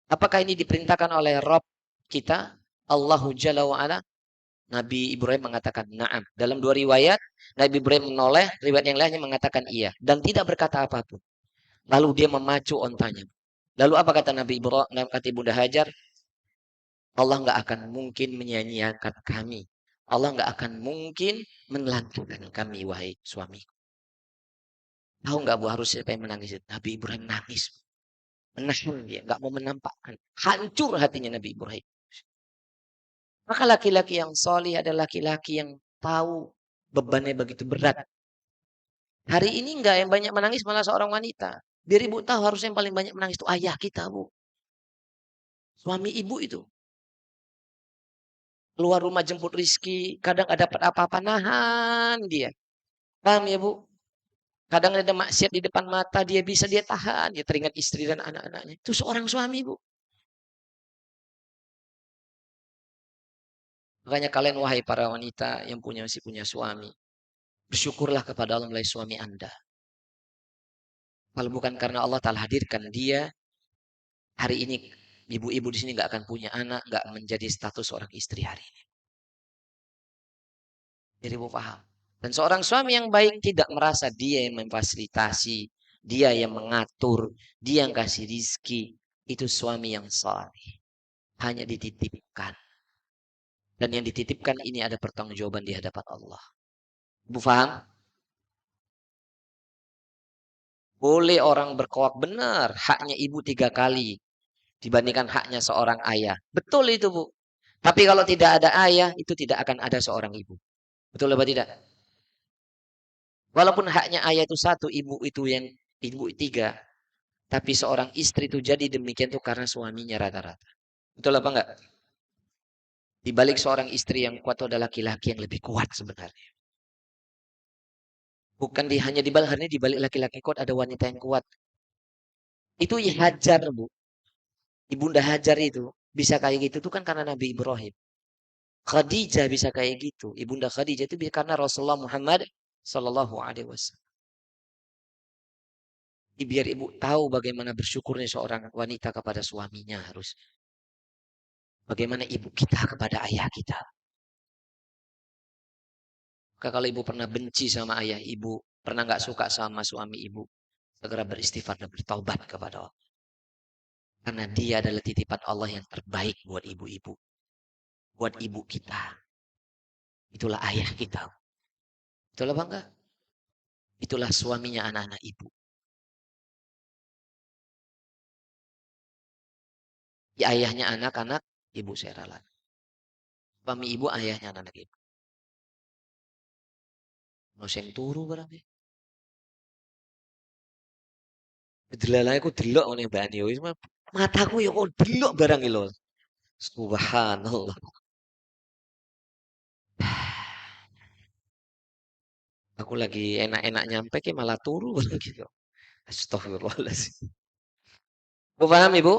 Apakah ini diperintahkan oleh Rob kita? Allahu Jalla wa'ala. Nabi Ibrahim mengatakan na'am. Dalam 2 riwayat, Nabi Ibrahim menoleh, riwayat yang lainnya mengatakan iya. Dan tidak berkata apapun. Lalu dia memacu ontanya. Lalu apa kata Nabi Ibrahim, kata Ibunda Hajar? Allah nggak akan mungkin menyanyiakan kami. Allah nggak akan mungkin menelantarkan kami, wahai suami. Tahu nggak Bu harus siapa yang menangis? Nabi Ibrahim nangis. Menahan dia, nggak mau menampakkan. Hancur hatinya Nabi Ibrahim. Maka laki-laki yang solih adalah laki-laki yang tahu bebannya begitu berat. Hari ini enggak yang banyak menangis malah seorang wanita. Biar ibu tahu harusnya yang paling banyak menangis itu ayah kita, Bu. Suami ibu itu. Keluar rumah jemput rizki, kadang ada dapat apa-apa, nahan dia. Paham ya, Bu? Kadang ada maksiat di depan mata, dia bisa dia tahan. Dia teringat istri dan anak-anaknya. Itu seorang suami, Bu. Makanya kalian, wahai para wanita yang masih punya suami. Bersyukurlah kepada Allah melalui suami Anda. Kalau bukan karena Allah telah hadirkan dia, hari ini ibu-ibu di sini nggak akan punya anak, nggak menjadi status seorang istri hari ini. Jadi ibu paham. Dan seorang suami yang baik tidak merasa dia yang memfasilitasi, dia yang mengatur, dia yang kasih rizki. Itu suami yang saleh. Hanya dititipkan. Dan yang dititipkan ini ada pertanggungjawaban di hadapan Allah. Ibu paham? Boleh orang berkowak benar. Haknya ibu 3 kali. Dibandingkan haknya seorang ayah. Betul itu, Bu. Tapi kalau tidak ada ayah, itu tidak akan ada seorang ibu. Betul apa tidak? Walaupun haknya ayah itu 1, ibu itu yang ibu 3. Tapi seorang istri itu jadi demikian tuh karena suaminya rata-rata. Betul apa enggak? Di balik seorang istri yang kuat itu adalah laki-laki yang lebih kuat sebenarnya. Bukan hanya di balik, di balik laki-laki kuat ada wanita yang kuat. Itu Hajar, Bu. Ibunda Hajar itu bisa kayak gitu tuh kan karena Nabi Ibrahim. Khadijah bisa kayak gitu. Ibunda Khadijah itu karena Rasulullah Muhammad Sallallahu Alaihi Wasallam. Biar ibu tahu bagaimana bersyukurnya seorang wanita kepada suaminya harus. Bagaimana ibu kita kepada ayah kita. Kalau ibu pernah benci sama ayah ibu, pernah nggak suka sama suami ibu, segera beristighfar dan bertaubat kepada Allah. Karena dia adalah titipan Allah yang terbaik buat ibu-ibu. Buat ibu kita. Itulah ayah kita. Itulah bangga. Itulah suaminya anak-anak ibu. Ya, ayahnya anak-anak, ibu saya rela. Suami ibu, ayahnya anak-anak ibu. Noseng turu barang. Delalane aku delok ngene Mbak Ani. Mataku ya kok delok barang iki lho. Subhanallah. Aku lagi enak-enak nyampe ke malah turu barang gitu. Astagfirullahaladzim. Bu paham Ibu?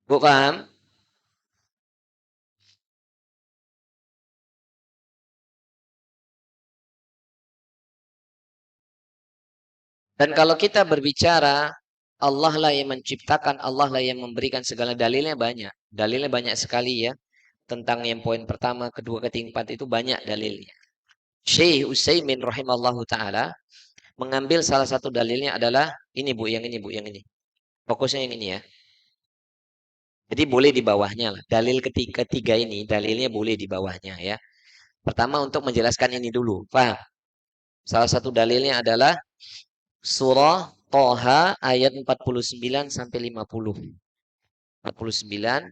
Bu paham? Dan kalau kita berbicara Allah lah yang menciptakan, Allah lah yang memberikan segala dalilnya banyak. Dalilnya banyak sekali ya. Tentang yang poin pertama, kedua, ketiga, empat itu banyak dalilnya. Syekh Utsaimin rahimallahu taala mengambil salah satu dalilnya adalah ini Bu, yang ini Bu, yang ini. Fokusnya yang ini ya. Jadi boleh di bawahnya lah. Dalil ketiga ini, dalilnya boleh di bawahnya ya. Pertama untuk menjelaskan ini dulu. Paham? Salah satu dalilnya adalah surah Toha ayat 49 sampai 50. 49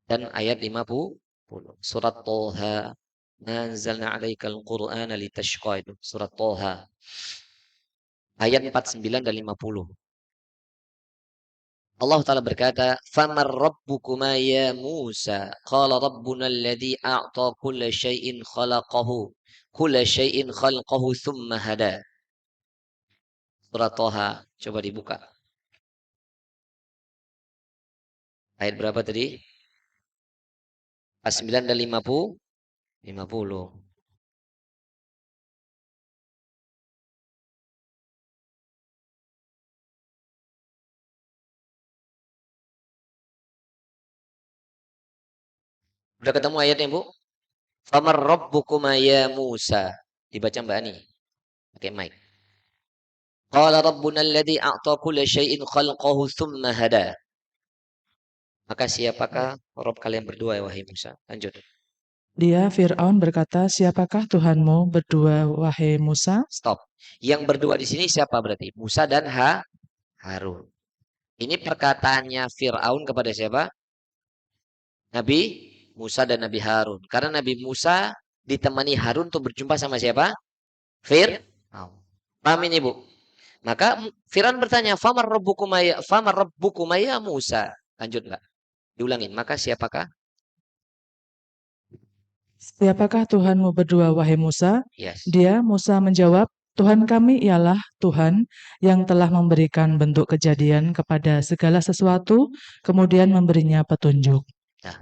dan ayat 50. Surat Toha. Nazzalna 'alaikal Qur'ana litashqa itu. Surat Toha. Ayat 49 dan 50. Allah Ta'ala berkata, "Famar rabbukuma ya Musa?" Qala rabbuna alladhi a'ta kulla syai'in khalaqahu. Kulla syai'in khalaqahu thumma hada. Surat Toha. Coba dibuka. Ayat berapa tadi? 49 dan 50. 50. Udah ketemu ayatnya, Bu? Famar rabbukuma ya Musa. Dibaca Mbak Ani. Pakai mic. Qala rabbuna alladhi a'ta kulla syai'in khalqahu thumma hada. Maka siapakah Rob kalian berdua, wahai Musa? Lanjut. Dia Fir'aun berkata, "Siapakah Tuhanmu berdua, wahai Musa?" Stop. Yang berdua di sini siapa berarti? Musa dan Harun. Ini perkataannya Fir'aun kepada siapa? Nabi Musa dan Nabi Harun. Karena Nabi Musa ditemani Harun untuk berjumpa sama siapa? Fir'aun. Paham ini, Bu? Maka Fir'aun bertanya, Famar rabbukumaya Musa. Lanjut enggak? Diulangin. Maka siapakah? Siapakah Tuhanmu berdua, wahai Musa? Yes. Dia, Musa menjawab, Tuhan kami ialah Tuhan yang telah memberikan bentuk kejadian kepada segala sesuatu, kemudian memberinya petunjuk. Nah,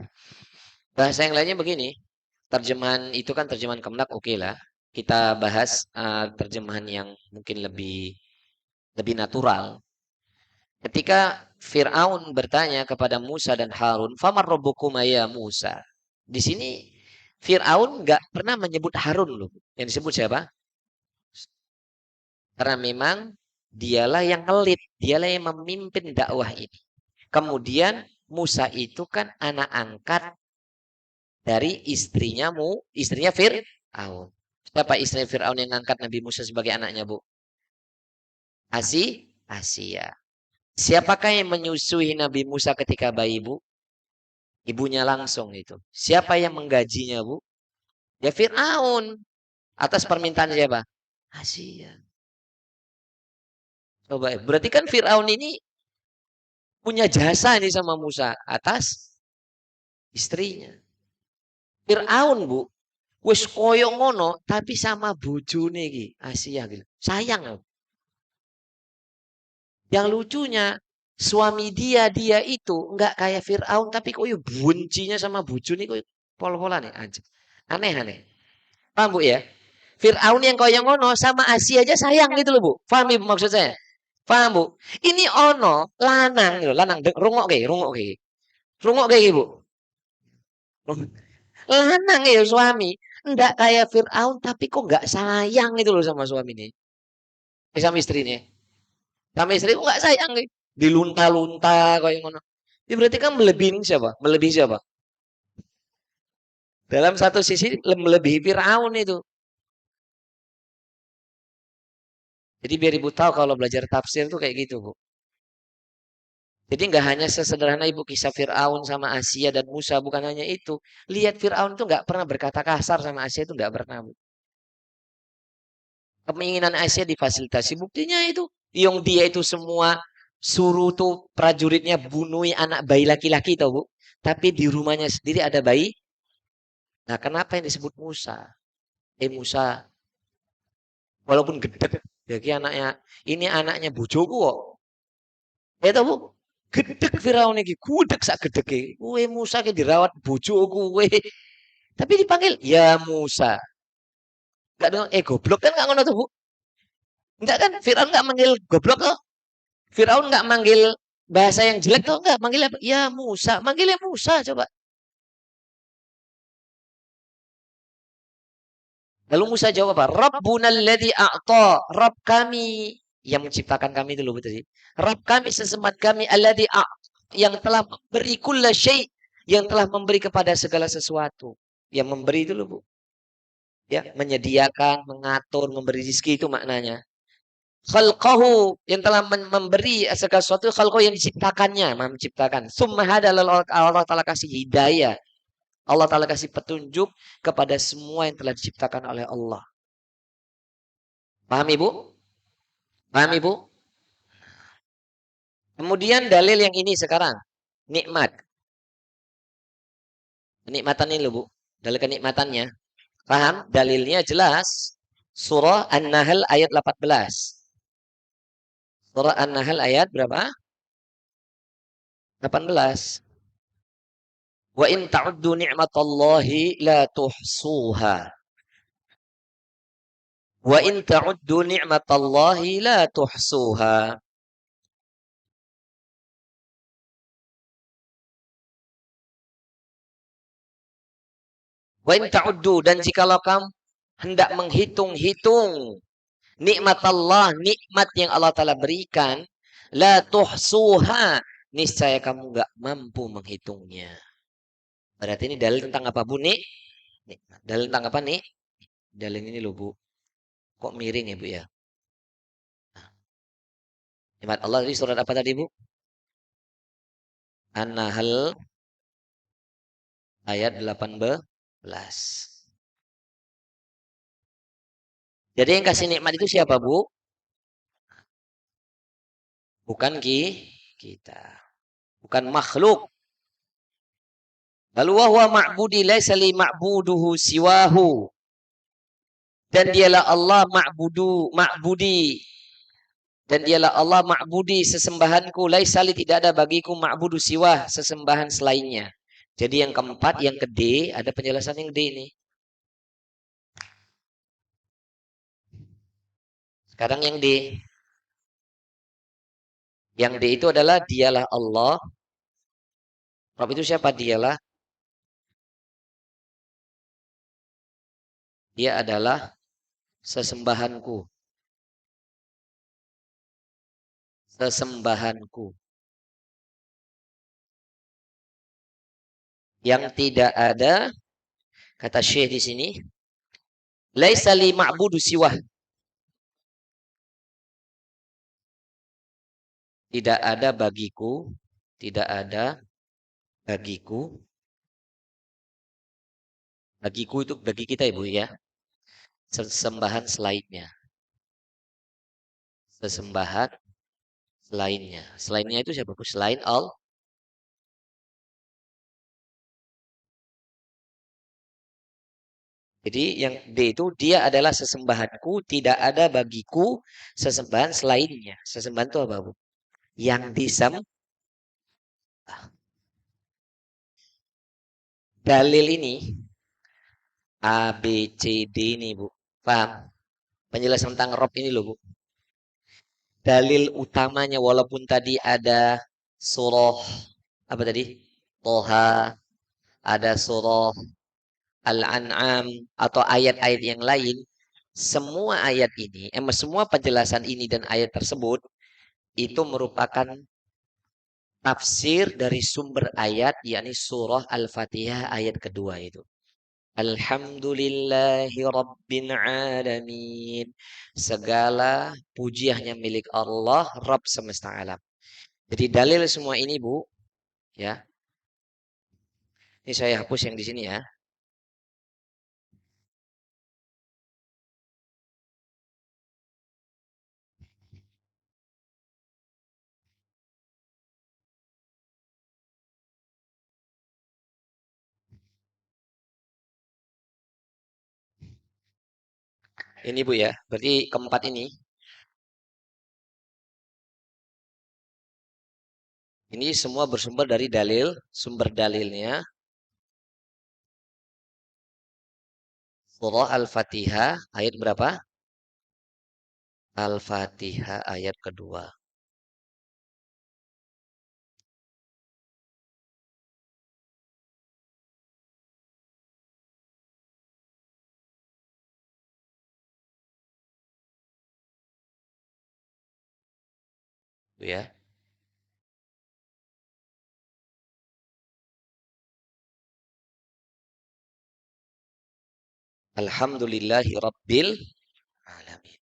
bahasa yang lainnya begini. Terjemahan itu kan terjemahan Kemenak, oke lah. Kita bahas terjemahan yang mungkin lebih natural. Ketika Fir'aun bertanya kepada Musa dan Harun, "Famar rabbukuma ya Musa?" Di sini Fir'aun nggak pernah menyebut Harun loh. Yang disebut siapa? Karena memang dialah yang ngelit, dialah yang memimpin dakwah ini. Kemudian Musa itu kan anak angkat dari istrinya Fir'aun. Siapa istri Fir'aun yang ngangkat Nabi Musa sebagai anaknya, Bu? Asia. Siapakah yang menyusui Nabi Musa ketika bayi, Bu? Ibunya langsung itu. Siapa yang menggajinya, Bu? Ya Fir'aun. Atas permintaan siapa? Asia. Coba, berarti kan Fir'aun ini punya jasa ini sama Musa atas istrinya. Fir'aun, Bu, wis koyo ngono tapi sama bojone iki, Asia gitu. Sayang. Yang lucunya suami dia itu nggak kayak Fir'aun tapi koyo bencinya sama bojone koyo pol-polan ya aja. Aneh-aneh. Paham, Bu ya? Fir'aun yang koyo ngono sama Asia aja sayang gitu loh, Bu. Paham Ibu maksud saya? Paham, Bu? Ini ono lanang gitu, lanang rungok kayak, rungok kayak. Rungok kayak Ibu. Lanang ya suami. Enggak kayak Fir'aun tapi kok enggak sayang itu loh sama suami ini. Sama istrinya. Sama istri kok enggak sayang nih. Dilunta-lunta kayak ngono. Ya berarti kan melebihi siapa? Melebihi siapa? Dalam satu sisi melebihi Fir'aun itu. Jadi biar ibu tahu kalau belajar tafsir tuh kayak gitu, Bu. Jadi nggak hanya sesederhana ibu kisah Fir'aun sama Asia dan Musa, bukan hanya itu. Lihat Fir'aun tuh nggak pernah berkata kasar sama Asia itu nggak pernah, Bu. Keinginan Asia difasilitasi. Buktinya itu. Yang dia itu semua suruh tuh prajuritnya bunuhi anak bayi laki-laki tau, Bu. Tapi di rumahnya sendiri ada bayi. Nah, kenapa yang disebut Musa? Musa, walaupun gedek, jadi anaknya, ini anaknya bojoku kok. Tau, Bu. Gedek Firaun iki, gudeg sak gedeke. Kowe Musa ki dirawat bojoku kowe. Tapi dipanggil ya Musa. Enggak dong, goblok kan enggak ngono tuh, Bu. Enggak kan? Firaun enggak manggil goblok tuh. Firaun nggak manggil bahasa yang jelek tuh nggak manggil apa? Ya Musa, manggilnya Musa coba. Lalu Musa jawab apa? Rabbuna alladzi a'ta. Rabb kami yang menciptakan kami dulu betul sih. Rabb kami sesembat kami alladzi yang telah memberi kulla syai, yang telah memberi kepada segala sesuatu. Yang memberi itu loh, Bu. Ya, menyediakan, mengatur, memberi rezeki itu maknanya. Khalqahu yang telah memberi segala sesuatu, khalqahu yang diciptakannya, menciptakan. Summa hada Allah Ta'ala kasih hidayah. Allah Ta'ala kasih petunjuk kepada semua yang telah diciptakan oleh Allah. Paham Ibu? Paham Ibu? Kemudian dalil yang ini sekarang. Nikmat. Kenikmatan ini loh Bu. Dalil kenikmatannya. Paham? Dalilnya jelas. Surah An-Nahl ayat 18. Surah An-Nahl ayat berapa? 18. Wa in ta'uddu ni'matallahi la tuhsuha. Wa in ta'uddu ni'matallahi la tuhsuha. Wa in ta'uddu dan jikalau kamu hendak menghitung-hitung nikmat Allah, nikmat yang Allah Ta'ala berikan, la tuhsuha, niscaya kamu nggak mampu menghitungnya. Berarti ini dalil tentang apa Bu? Nikmat. Dalil tentang apa nih? Dalil ini loh Bu. Kok miring ya Bu ya? Nikmat Allah di surat apa tadi Bu? An-Nahl ayat 18. Jadi yang kasih nikmat itu siapa Bu? Bukan kita. Bukan makhluk. Lalu huwa ma'budi laisa li ma'buduhu siwahu. Dan dialah Allah ma'budi. Dan dialah Allah ma'budi sesembahanku. Laisa li tidak ada bagiku ma'budu siwah sesembahan selainnya. Jadi yang keempat, yang ke D, ada penjelasan yang D ini. Sekarang yang D. Yang D itu adalah dialah Allah. Rob itu siapa? Dialah. Dia adalah sesembahanku. Sesembahanku. Yang tidak ada, kata Syekh di sini, laisa li ma'budu siwah. Tidak ada bagiku, tidak ada bagiku. Bagiku itu bagi kita Ibu ya. Sesembahan selainnya. Sesembahan selainnya. Selainnya itu siapa Bu? Selain Allah. Jadi yang D itu dia adalah sesembahanku, tidak ada bagiku sesembahan selainnya. Sesembahan itu apa Bu? Yang disembah. Dalil ini A, B, C, D ini Bu. Paham? Penjelasan tentang Rob ini loh Bu. Dalil utamanya walaupun tadi ada surah apa tadi? Toha, ada surah Al-An'am atau ayat-ayat yang lain, semua ayat ini, semua penjelasan ini dan ayat tersebut itu merupakan tafsir dari sumber ayat, yakni surah Al-Fatihah ayat kedua itu. Alhamdulillahi Rabbil Alamin. Segala puji hanya milik Allah, Rabb semesta alam. Jadi dalil semua ini Bu, ya. Ini saya hapus yang di sini ya. Ini Bu ya. Berarti keempat ini semua bersumber dari dalil, sumber dalilnya surah Al-Fatihah ayat berapa? Al-Fatihah ayat kedua. Bu ya. Alhamdulillahi Rabbil Alamin.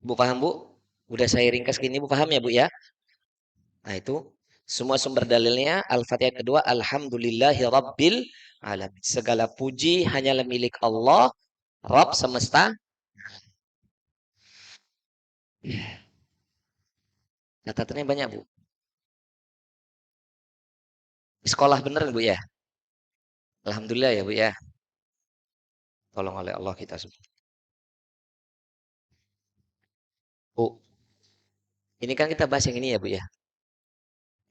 Bu paham Bu? Udah saya ringkas gini Bu paham ya Bu ya? Nah itu semua sumber dalilnya Al-Fatihah kedua Alhamdulillahi Rabbil Alamin. Segala puji hanyalah milik Allah, Rabb semesta. Catatannya banyak Bu. Sekolah bener Bu ya? Alhamdulillah ya Bu ya. Tolong oleh Allah kita semua. Bu, ini kan kita bahas yang ini ya Bu ya.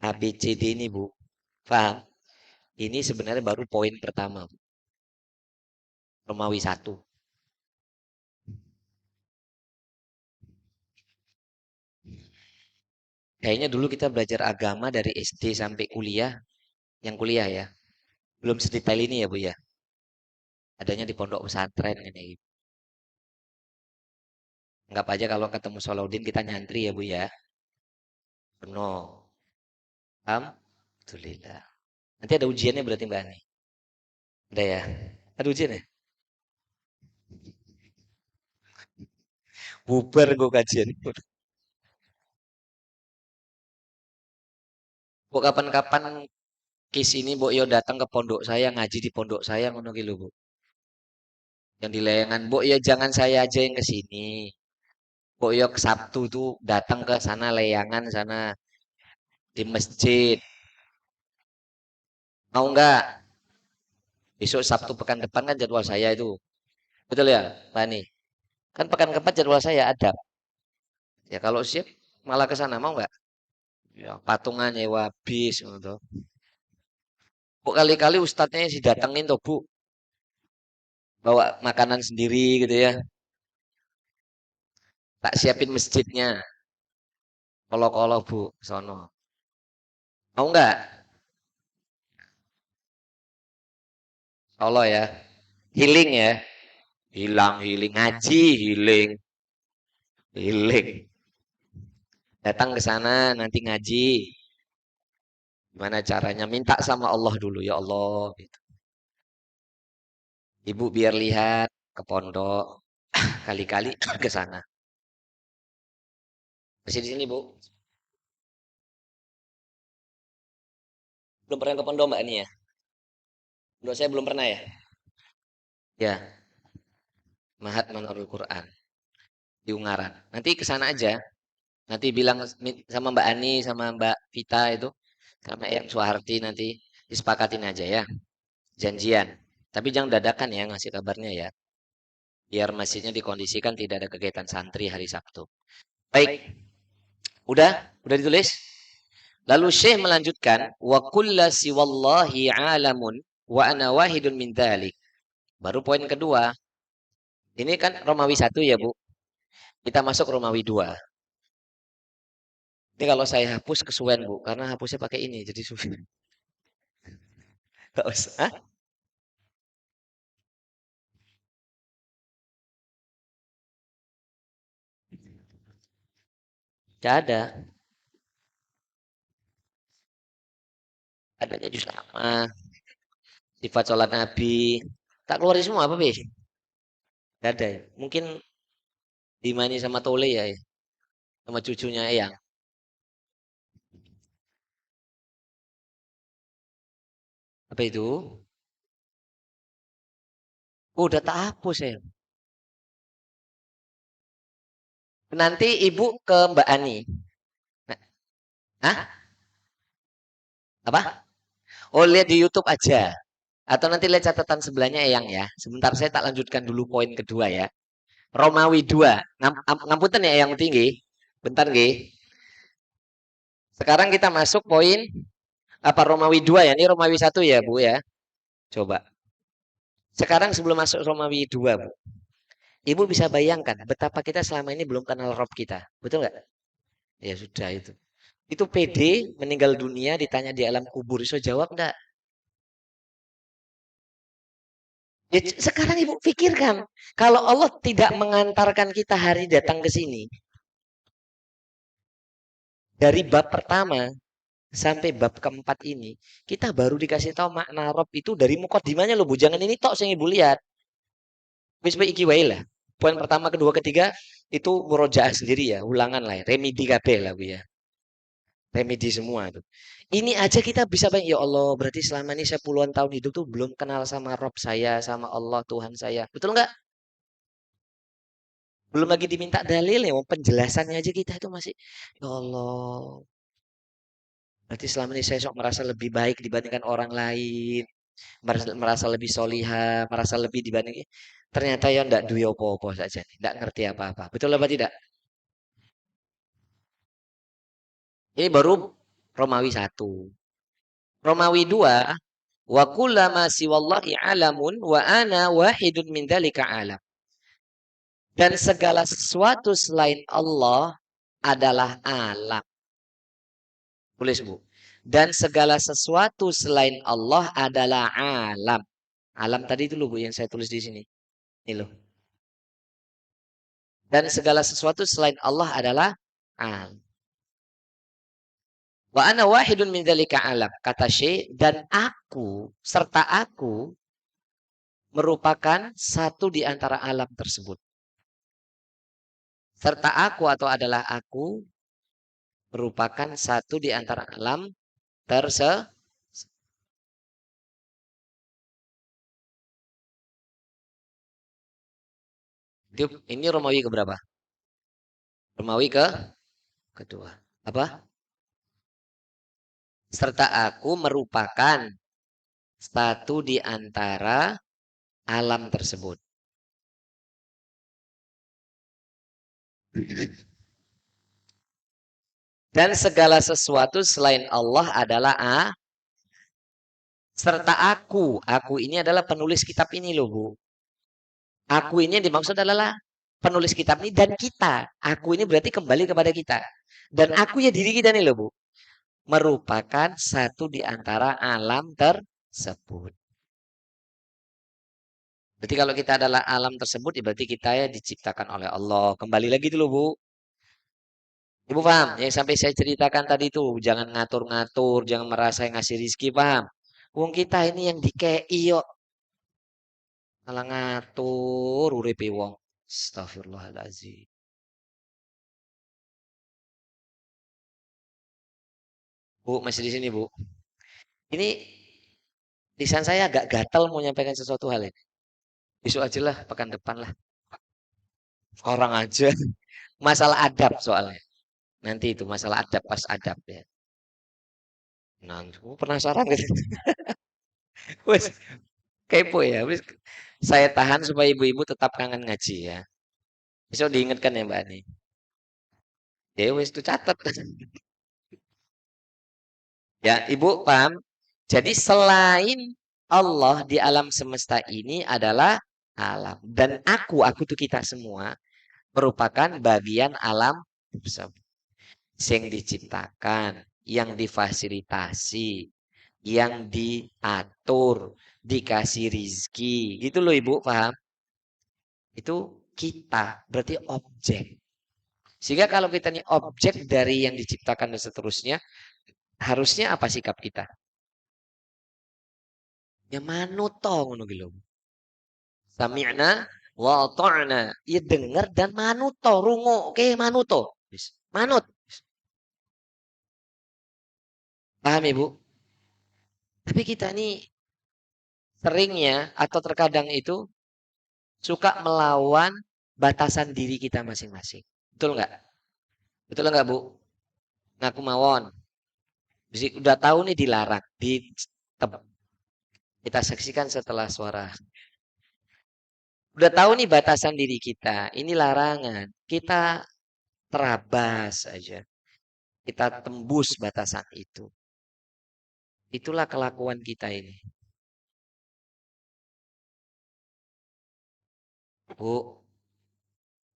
A, B, C, D ini Bu. Paham? Ini sebenarnya baru poin pertama Bu. Romawi 1. Kayaknya dulu kita belajar agama dari SD sampai kuliah. Yang kuliah ya. Belum sedetail ini ya Bu ya. Adanya di pondok pesantren ini. Anggap aja kalau ketemu Salahuddin kita nyantri ya Bu ya. Penuh. Alhamdulillah. Nanti ada ujiannya berarti Mbak Ani. Ada ya? Ada ujian ya? Bubar gue kajian. Bu kapan-kapan kis ini Bu yo datang ke pondok saya ngaji di pondok saya ngono ki lho Bu. Yang di Leyangan. Bu ya jangan saya aja yang ke sini. Bu yo ke Sabtu tuh datang ke sana Leyangan sana di masjid. Mau nggak? Besok Sabtu pekan depan kan jadwal saya itu. Betul ya, Pak Ani? Kan pekan keempat jadwal saya ada. Ya kalau siap malah ke sana mau nggak? Ya, patungan nyewa bis gitu. Bu kali-kali ustadznya sih datengin tuh Bu, bawa makanan sendiri gitu ya. Tak siapin masjidnya. Kolo-kolo Bu, sono. Mau nggak? Allah ya. Healing ya. Hilang, healing. Ngaji, healing. Healing. Datang ke sana, nanti ngaji. Gimana caranya? Minta sama Allah dulu. Ya Allah. Gitu. Ibu biar lihat ke pondok. Kali-kali ke sana. Masih di sini, Bu? Belum pernah ke pondok, Mbak ini ya? Pondok saya belum pernah ya? Ya, Mahat Manarul Quran di Ungaran. Nanti ke sana aja. Nanti bilang sama Mbak Ani, sama Mbak Vita itu, sama Eyang Suharti nanti disepakatin aja ya. Janjian. Tapi jangan dadakan ya ngasih kabarnya ya. Biar masjidnya dikondisikan tidak ada kegiatan santri hari Sabtu. Baik, udah ditulis? Lalu Syekh melanjutkan, wa kulla siwallahi alamun wa ana wahidun min dhalik. Baru poin kedua. Ini kan Romawi 1 ya, Bu. Kita masuk Romawi 2. Ini kalau saya hapus kesuwen, Bu, karena hapusnya pakai ini jadi susah. Enggak usah. Hah? Enggak ada. Adanya juz amma, sifat sholat Nabi. Tak keluarin semua apa, Be? Enggak ada ya. Mungkin Dimani sama Tole ya, sama cucunya Eyang. Apa itu? Oh, udah tak hapus ya. Nanti Ibu ke Mbak Ani. Nah, hah? Apa? Oh, lihat di YouTube aja. Atau nanti lihat catatan sebelahnya Eyang ya. Sebentar saya tak lanjutkan dulu poin kedua ya. Romawi 2. Ngapunten ya yang tinggi. Bentar nggih. Sekarang kita masuk poin apa Romawi 2 ya. Ini Romawi 1 ya, Bu ya. Coba. Sekarang sebelum masuk Romawi 2, Bu. Ibu bisa bayangkan betapa kita selama ini belum kenal Rob kita. Betul nggak? Ya sudah itu. Itu PD meninggal dunia ditanya di alam kubur. So jawab nggak? Ya, sekarang Ibu pikirkan. Kalau Allah tidak mengantarkan kita hari datang ke sini. Dari bab pertama Sampai bab keempat ini, kita baru dikasih tahu makna Rob itu dari mukadimahnya loh Bu. Jangan ini tok sing Ibu lihat. Wis iki wae lah. Poin pertama, kedua, ketiga itu murojaah sendiri ya, ulangan lah ya, remedi kabeh lah Bu ya. Remedi semua tuh. Ini aja kita bisa bayang, ya Allah, berarti selama ini saya puluhan tahun hidup tuh belum kenal sama Rob saya, sama Allah Tuhan saya. Betul nggak? Belum lagi diminta dalil ya, penjelasannya aja kita itu masih, ya Allah, berarti selama ini saya sok merasa lebih baik dibandingkan orang lain, merasa lebih solihah, merasa lebih dibanding, ternyata ya ndak duwe apa-apa saja, ndak ngerti apa-apa. Betul apa tidak? Ini baru Romawi 1. Romawi 2, wa kullama siwallahi alamun wa ana wahidun min dzalika alam. Dan segala sesuatu selain Allah adalah alam. Tulis Bu. Dan segala sesuatu selain Allah adalah alam. Alam tadi itu loh Bu yang saya tulis di sini. Ini loh. Dan segala sesuatu selain Allah adalah alam. Wa ana wahidun min dzalika alam. Kata Syekh, dan aku serta aku merupakan satu di antara alam tersebut. Serta aku atau adalah aku merupakan satu di antara alam tersebut. Ini Romawi ke berapa? Romawi ke kedua. Apa? Serta aku merupakan satu di antara alam tersebut. Dan segala sesuatu selain Allah adalah serta aku. Aku ini adalah penulis kitab ini loh Bu. Aku ini yang dimaksud adalah penulis kitab ini dan kita. Aku ini berarti kembali kepada kita. Dan aku ya diri kita nih loh Bu. Merupakan satu di antara alam tersebut. Berarti kalau kita adalah alam tersebut, ya berarti kita ya diciptakan oleh Allah. Kembali lagi dulu Bu. Ibu paham? Yang sampai saya ceritakan tadi itu. Jangan ngatur-ngatur, jangan merasa yang ngasih rizki, paham? Wong kita ini yang dikei yuk. Malah ngatur uripe wong. Astagfirullahaladzim. Bu, masih di sini Bu. Ini lisan saya agak gatal mau nyampaikan sesuatu hal ini. Besok aja lah, pekan depan lah. Orang aja. Masalah adab soalnya. Nanti itu masalah adab pas adab ya. Nah, penasaran gitu. Wes, kepo ya. Wes, saya tahan supaya ibu-ibu tetap kangen ngaji ya. Besok diingatkan ya Mbak Ani. Ya wes itu catat. Ya, Ibu paham? Jadi selain Allah di alam semesta ini adalah alam. Dan aku itu kita semua merupakan bagian alam tersebut. Yang diciptakan, yang difasilitasi, yang diatur, dikasih rizki. Gitu loh Ibu, paham? Itu kita, berarti objek. Sehingga kalau kita ini objek dari yang diciptakan dan seterusnya, harusnya apa sikap kita? Ya manut toh ngono gitu. Sami'na wa ta'na. Ya dengar dan manut toh, rungo. Oke, manut toh. Manut. Paham Ibu? Tapi kita ini seringnya atau terkadang itu suka melawan batasan diri kita masing-masing. Betul nggak? Betul nggak Bu? Ngaku mawon. Udah tahu nih dilarang. Kita saksikan setelah suara. Udah tahu nih batasan diri kita. Ini larangan. Kita terabas aja. Kita tembus batasan itu. Itulah kelakuan kita ini. Bu,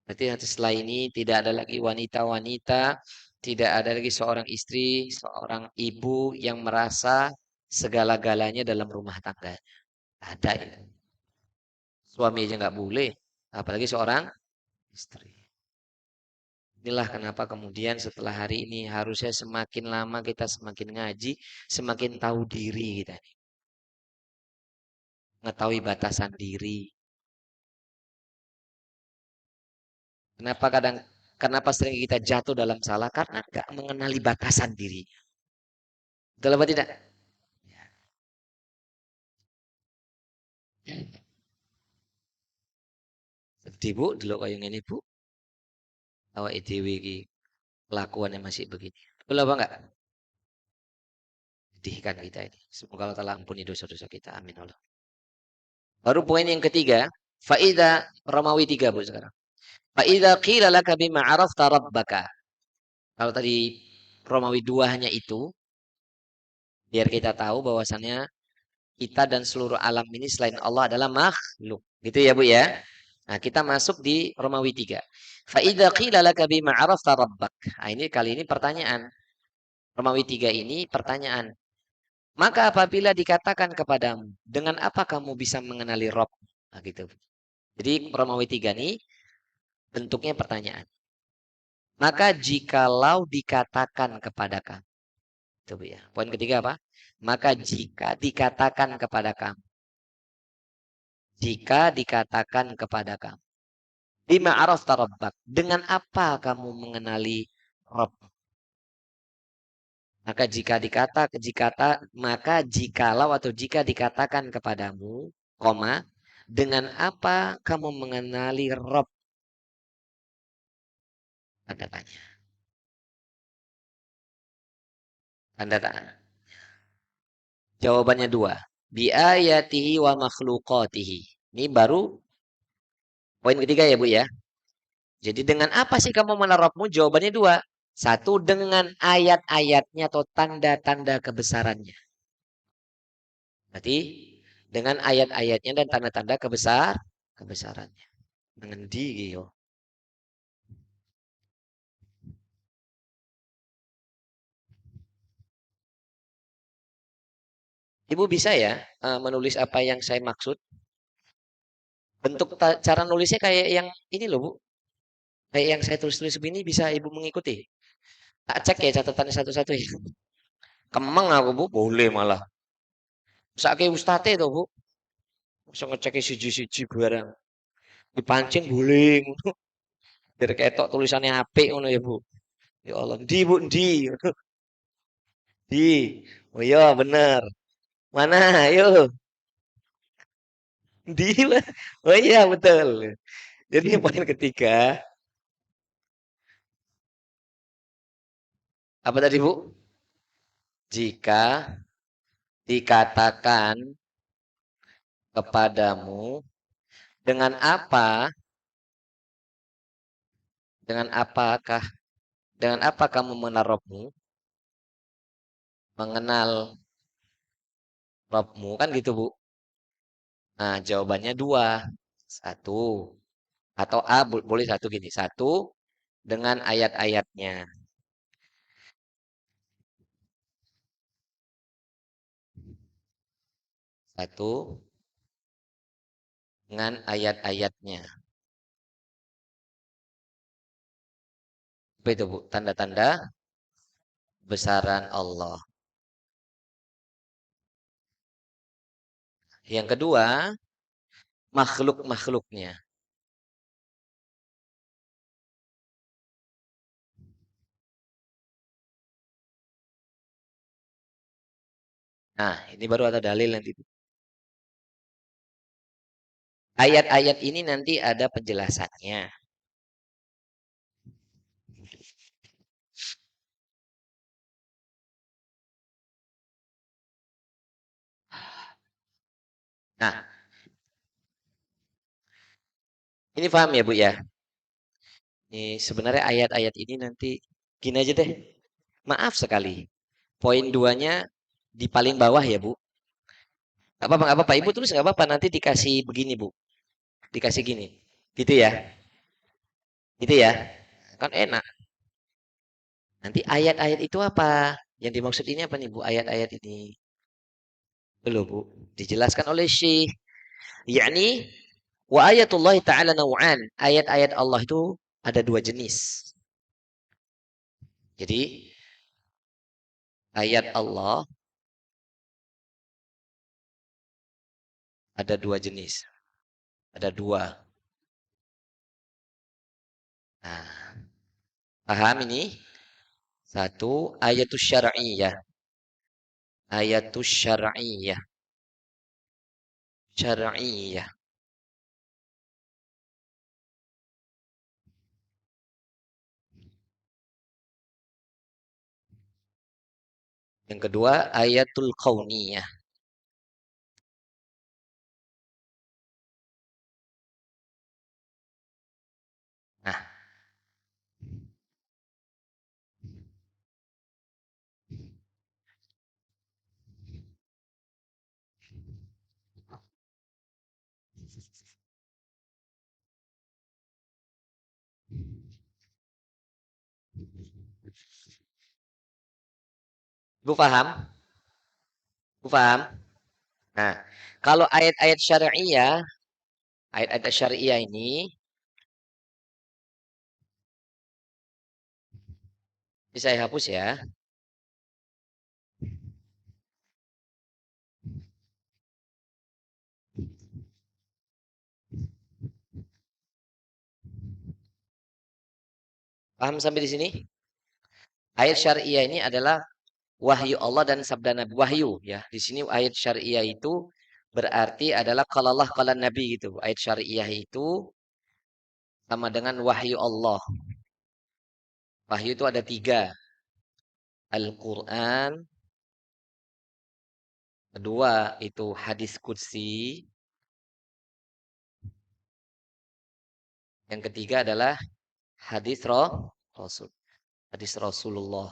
berarti nanti setelah ini tidak ada lagi wanita-wanita, tidak ada lagi seorang istri, seorang ibu yang merasa segala-galanya dalam rumah tangga. Ada itu. Suami aja nggak boleh, apalagi seorang istri. Inilah kenapa kemudian setelah hari ini harusnya semakin lama kita semakin ngaji, semakin tahu diri kita. Mengetahui batasan diri. Kenapa kenapa sering kita jatuh dalam salah? Karena nggak mengenali batasan diri. Betul apa tidak? Sedih bu, dulu kayak ini bu. Awak EDW ki kelakuannya masih begini. Betul apa enggak? Sedihkan kita ini. Semoga Allah Ta'ala ampuni dosa-dosa kita. Amin Allah. Baru poin yang ketiga. Faida Romawi 3 bu sekarang. Faida qila laka bima arafta rabbaka. Kalau tadi Romawi 2 hanya itu. Biar kita tahu bahwasannya kita dan seluruh alam ini selain Allah adalah makhluk. Gitu ya bu ya. Nah kita masuk di Romawi 3. Faida qila laka bima arafta rabbak. Nah ini kali ini pertanyaan. Romawi 3 ini pertanyaan. Maka apabila dikatakan kepadamu, dengan apa kamu bisa mengenali Rob? Nah, gitu. Jadi Romawi 3 ini bentuknya pertanyaan. Maka jikalau dikatakan kepada kamu. Itu ya. Poin ketiga apa? Maka jika dikatakan kepada kamu. Jika dikatakan kepada kamu. Bima arafta rabbak. Dengan apa kamu mengenali Rob? Maka jikalau atau jika dikatakan kepadamu, koma, dengan apa kamu mengenali Rob? Tanda tanya. Tanda tanya. Jawabannya dua. Biayatihi wa makhlukatihi. Ini baru poin ketiga ya Bu ya. Jadi dengan apa sih kamu mengenal Robmu? Jawabannya dua. Satu dengan ayat-ayatnya atau tanda-tanda kebesarannya. Berarti dengan ayat-ayatnya dan tanda-tanda kebesarannya. Dengan di yo. Ibu bisa ya menulis apa yang saya maksud? Bentuk cara nulisnya kayak yang ini loh Bu. Kayak yang saya tulis-tulis begini bisa Ibu mengikuti. Tak cek ya catatannya satu-satu ya. Kemeng aku Bu, boleh malah. Saking ustate tuh Bu. Bisa ngecek siji-siji barang. Dipancing boleh. Biar ketok tulisannya apik ngono ya Bu. Ya Allah, di Bu, di. Di. Oh iya bener. Mana? Ayo. Di. Oh iya betul. Jadi poin ketiga, apa tadi Bu? Jika dikatakan kepadamu dengan apa, dengan apakah, dengan apa kamu mengenal Robmu, mengenal Robmu kan gitu Bu. Nah jawabannya dua, satu atau A boleh satu gini, satu dengan ayat-ayatnya, satu dengan ayat-ayatnya. Apa itu Bu? Tanda-tanda besaran Allah. Yang kedua, makhluk-makhluknya. Nah, ini baru ada dalil nanti. Ayat-ayat ini nanti ada penjelasannya. Nah, ini paham ya Bu ya? Ini sebenarnya ayat-ayat ini nanti gini aja deh. Maaf sekali. Poin duanya di paling bawah ya Bu. Gak apa-apa, gak apa-apa. Ibu tulis gak apa-apa. Nanti dikasih begini Bu. Dikasih gini. Gitu ya. Gitu ya. Kan enak. Nanti ayat-ayat itu apa? Yang dimaksud ini apa nih Bu? Ayat-ayat ini. Belum Bu. Dijelaskan oleh Syekh. Yakni wa ayatullah ta'ala naw'an. Ayat-ayat Allah itu ada dua jenis. Jadi ayat Allah ada dua jenis. Ada dua. Nah, paham ini? Satu, ayatus syar'iyah. Ayatus syar'iyah. Syar'iyah. Yang kedua, ayatul kauniyah. Nah, Ibu paham? Ibu paham? Nah, kalau ayat-ayat syariah, ayat-ayat syariah ini bisa saya hapus ya. Paham sampai di sini? Ayat syariah ini adalah wahyu Allah dan sabda Nabi. Wahyu ya. Di sini ayat syariah itu berarti adalah kalau Allah kalau Nabi gitu. Ayat syariah itu sama dengan wahyu Allah. Wahyu itu ada tiga. Al-Quran. Kedua itu hadis qudsi. Yang ketiga adalah hadis Rasul. Hadis Rasulullah.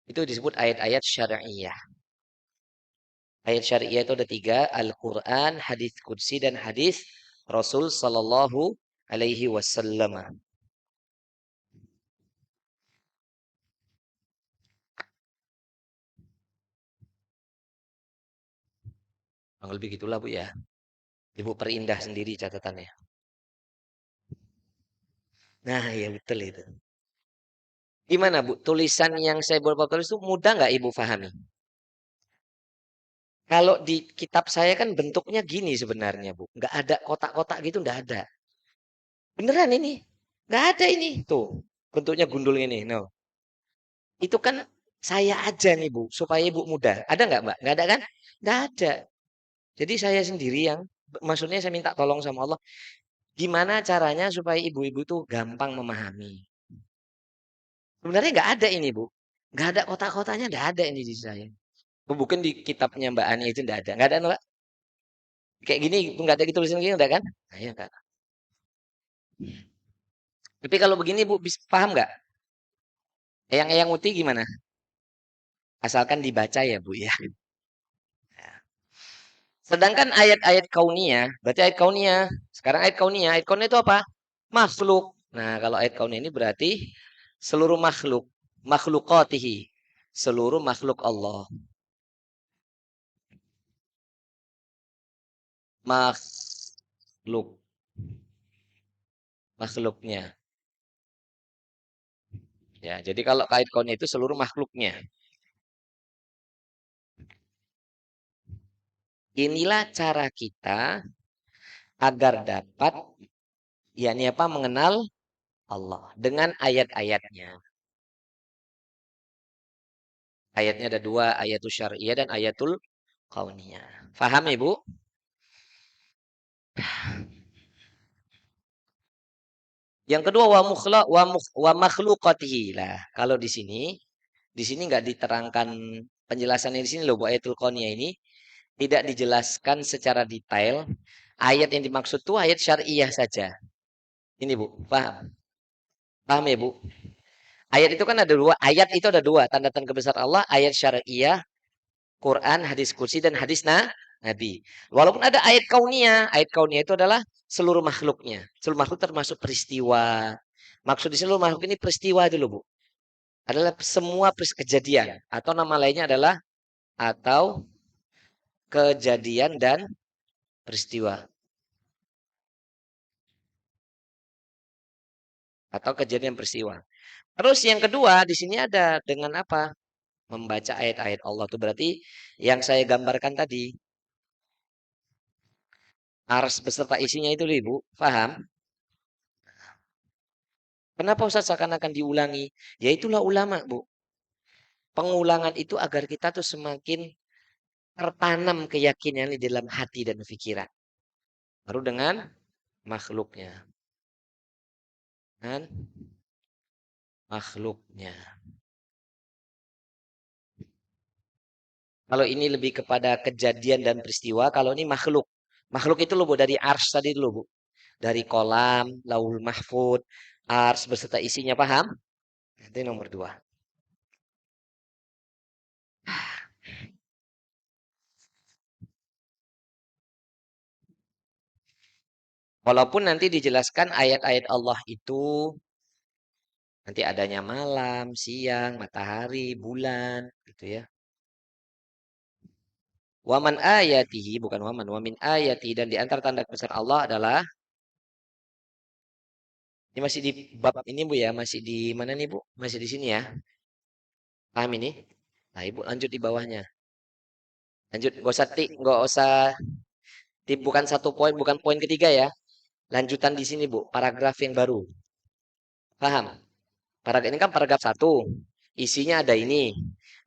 Itu disebut ayat-ayat syariah. Ayat syariah itu ada tiga. Al-Quran, hadis qudsi, dan hadis Rasul Sallallahu Alaihi Wasallam. Kurang lebih gitulah Bu ya. Ibu perindah sendiri catatannya. Nah ya betul itu. Gimana Bu? Tulisan yang saya bawa tulis itu mudah nggak Ibu pahami? Kalau di kitab saya kan bentuknya gini sebenarnya Bu. Nggak ada kotak-kotak gitu, nggak ada. Beneran ini. Nggak ada ini. Tuh, bentuknya gundul ini. No. Itu kan saya aja nih Bu, supaya Ibu mudah. Ada nggak Mbak? Nggak ada kan? Nggak ada. Jadi saya sendiri yang, maksudnya saya minta tolong sama Allah. Gimana caranya supaya ibu-ibu tuh gampang memahami. Sebenarnya nggak ada ini Bu. Nggak ada kotak-kotaknya, nggak ada ini di saya. Bukan di kitabnya Mbak Ani itu nggak ada. Nggak ada Mbak. Kayak gini, nggak ada tulisan gini udah kan? Nah, ya, Kak. Tapi kalau begini Bu, bisa paham nggak? Yang Uti gimana? Asalkan dibaca ya Bu ya. Sedangkan ayat-ayat kauniyah, berarti ayat kauniyah. Sekarang ayat kauniyah itu apa? Makhluk. Nah, kalau ayat kauniyah ini berarti seluruh makhluk, makhlukatihi, seluruh makhluk Allah. Makhluk, makhluknya. Ya, jadi kalau ayat kauniyah itu seluruh makhluknya. Inilah cara kita agar dapat yakni apa mengenal Allah dengan ayat-ayatnya. Ayatnya ada dua, ayatul syariah dan ayatul kauniyah. Faham Ibu? Yang kedua wa makhluqatihi lah. Kalau di sini nggak diterangkan penjelasannya di sini loh Bu ayatul kauniyah ini tidak dijelaskan secara detail. Ayat yang dimaksud tuh ayat syariah saja. Ini Bu, paham? Paham ya Bu? Ayat itu kan ada dua. Ayat itu ada dua. Tanda-tanda besar Allah. Ayat syariah, Quran, hadis kursi, dan hadis Nabi. Walaupun ada ayat kauniyah. Ayat kauniyah itu adalah seluruh makhluknya. Seluruh makhluk termasuk peristiwa. Maksud di seluruh makhluk ini peristiwa dulu Bu. Adalah semua kejadian. Atau nama lainnya adalah atau kejadian dan peristiwa. atau kejadian peristiwa. Terus yang kedua di sini ada dengan apa? Membaca ayat-ayat Allah itu berarti yang saya gambarkan tadi, ars beserta isinya itu loh, Ibu. Paham? Kenapa Ustaz seakan-akan diulangi? Ya itulah ulama, Bu. Pengulangan itu agar kita tuh semakin tertanam keyakinan di dalam hati dan pikiran. Baru dengan makhluknya. Dengan makhluknya. Kalau ini lebih kepada kejadian dan peristiwa, kalau ini makhluk. Makhluk itu loh Bu, dari ars tadi dulu Bu. Dari kolam, laul mahfud, ars beserta isinya, paham? Itu nomor dua. Walaupun nanti dijelaskan ayat-ayat Allah itu nanti adanya malam, siang, matahari, bulan, gitu ya. Waman ayatihi, bukan waman, wamin ayati, dan di antara tanda besar Allah adalah, ini masih di bab ini Bu ya, masih di mana nih Bu? Masih di sini ya. Paham ini? Nah, Ibu lanjut di bawahnya. Lanjut, nggak usah bukan satu poin, bukan poin ketiga ya. Lanjutan di sini Bu, paragraf yang baru. Paham? Paragraf ini kan paragraf satu. Isinya ada ini.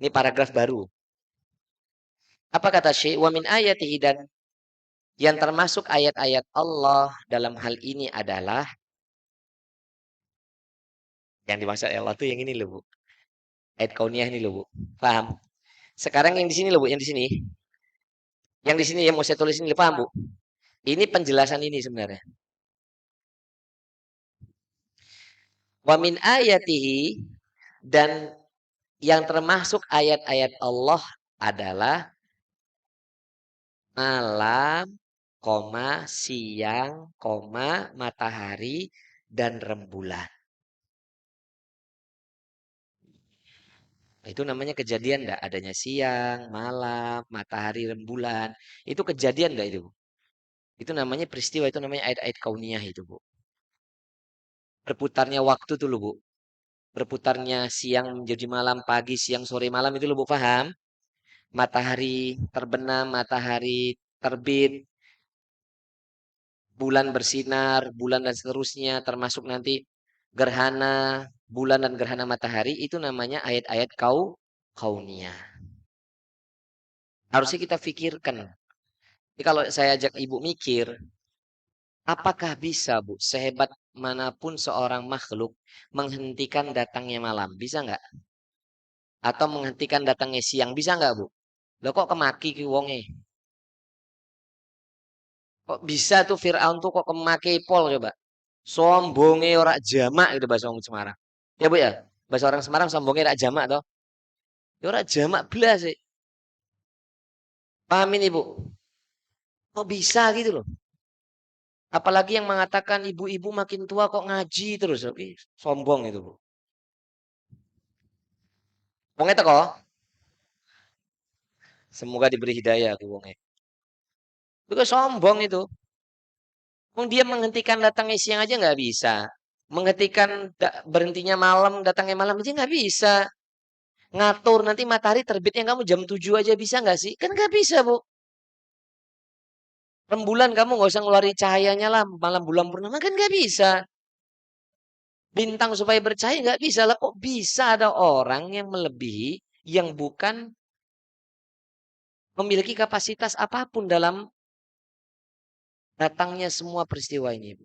Ini paragraf baru. Apa kata Syekh? Wa min ayatihi, dan yang termasuk ayat-ayat Allah dalam hal ini adalah yang dimaksud Allah tuh yang ini loh Bu. Ayat kauniyah ini loh Bu. Paham? Sekarang yang di sini loh Bu, yang di sini. Yang di sini yang mau saya tulis ini, paham Bu? Ini penjelasan ini sebenarnya. Wa min ayatihi, dan yang termasuk ayat-ayat Allah adalah malam, koma, siang, koma, matahari, dan rembulan. Itu namanya kejadian enggak? Adanya siang, malam, matahari, rembulan. Itu kejadian enggak itu, Bu? Itu namanya peristiwa, itu namanya ayat-ayat kauniyah itu, Bu. Berputarnya waktu tuh loh, Bu. Berputarnya siang menjadi malam, pagi, siang, sore, malam itu loh, Bu, paham? Matahari terbenam, matahari terbit, bulan bersinar, bulan dan seterusnya, termasuk nanti gerhana bulan dan gerhana matahari, itu namanya ayat-ayat kauniyah. Harusnya kita pikirkan. Jadi kalau saya ajak Ibu mikir, apakah bisa Bu, sehebat manapun seorang makhluk menghentikan datangnya malam? Bisa nggak? Atau menghentikan datangnya siang? Bisa nggak Bu? Loh kok kemaki ki wonge? Kok bisa tuh Fir'aun tuh kok kemaki pol coba? Sombonge ora jamak itu bahasa orang Semarang. Ya Bu ya? Bahasa orang Semarang sombonge ora jamak toh? Ya ora jamak belas sih. Paham ini Bu? Kok bisa gitu loh? Apalagi yang mengatakan ibu-ibu makin tua kok ngaji terus. Oke, sombong itu Bu. Wong itu kok. Semoga diberi hidayah ke wonge. Itu kan sombong itu. Wong dia menghentikan datangnya siang aja nggak bisa. Menghentikan berhentinya malam, datangnya malam aja nggak bisa. Ngatur nanti matahari terbitnya kamu jam 7 aja bisa nggak sih? Kan nggak bisa, Bu. Rembulan kamu nggak usah ngeluarin cahayanya lah malam bulan purnama kan nggak bisa. Bintang supaya bercahaya nggak bisa lah. Kok bisa ada orang yang melebihi yang bukan memiliki kapasitas apapun dalam datangnya semua peristiwa ini, Bu.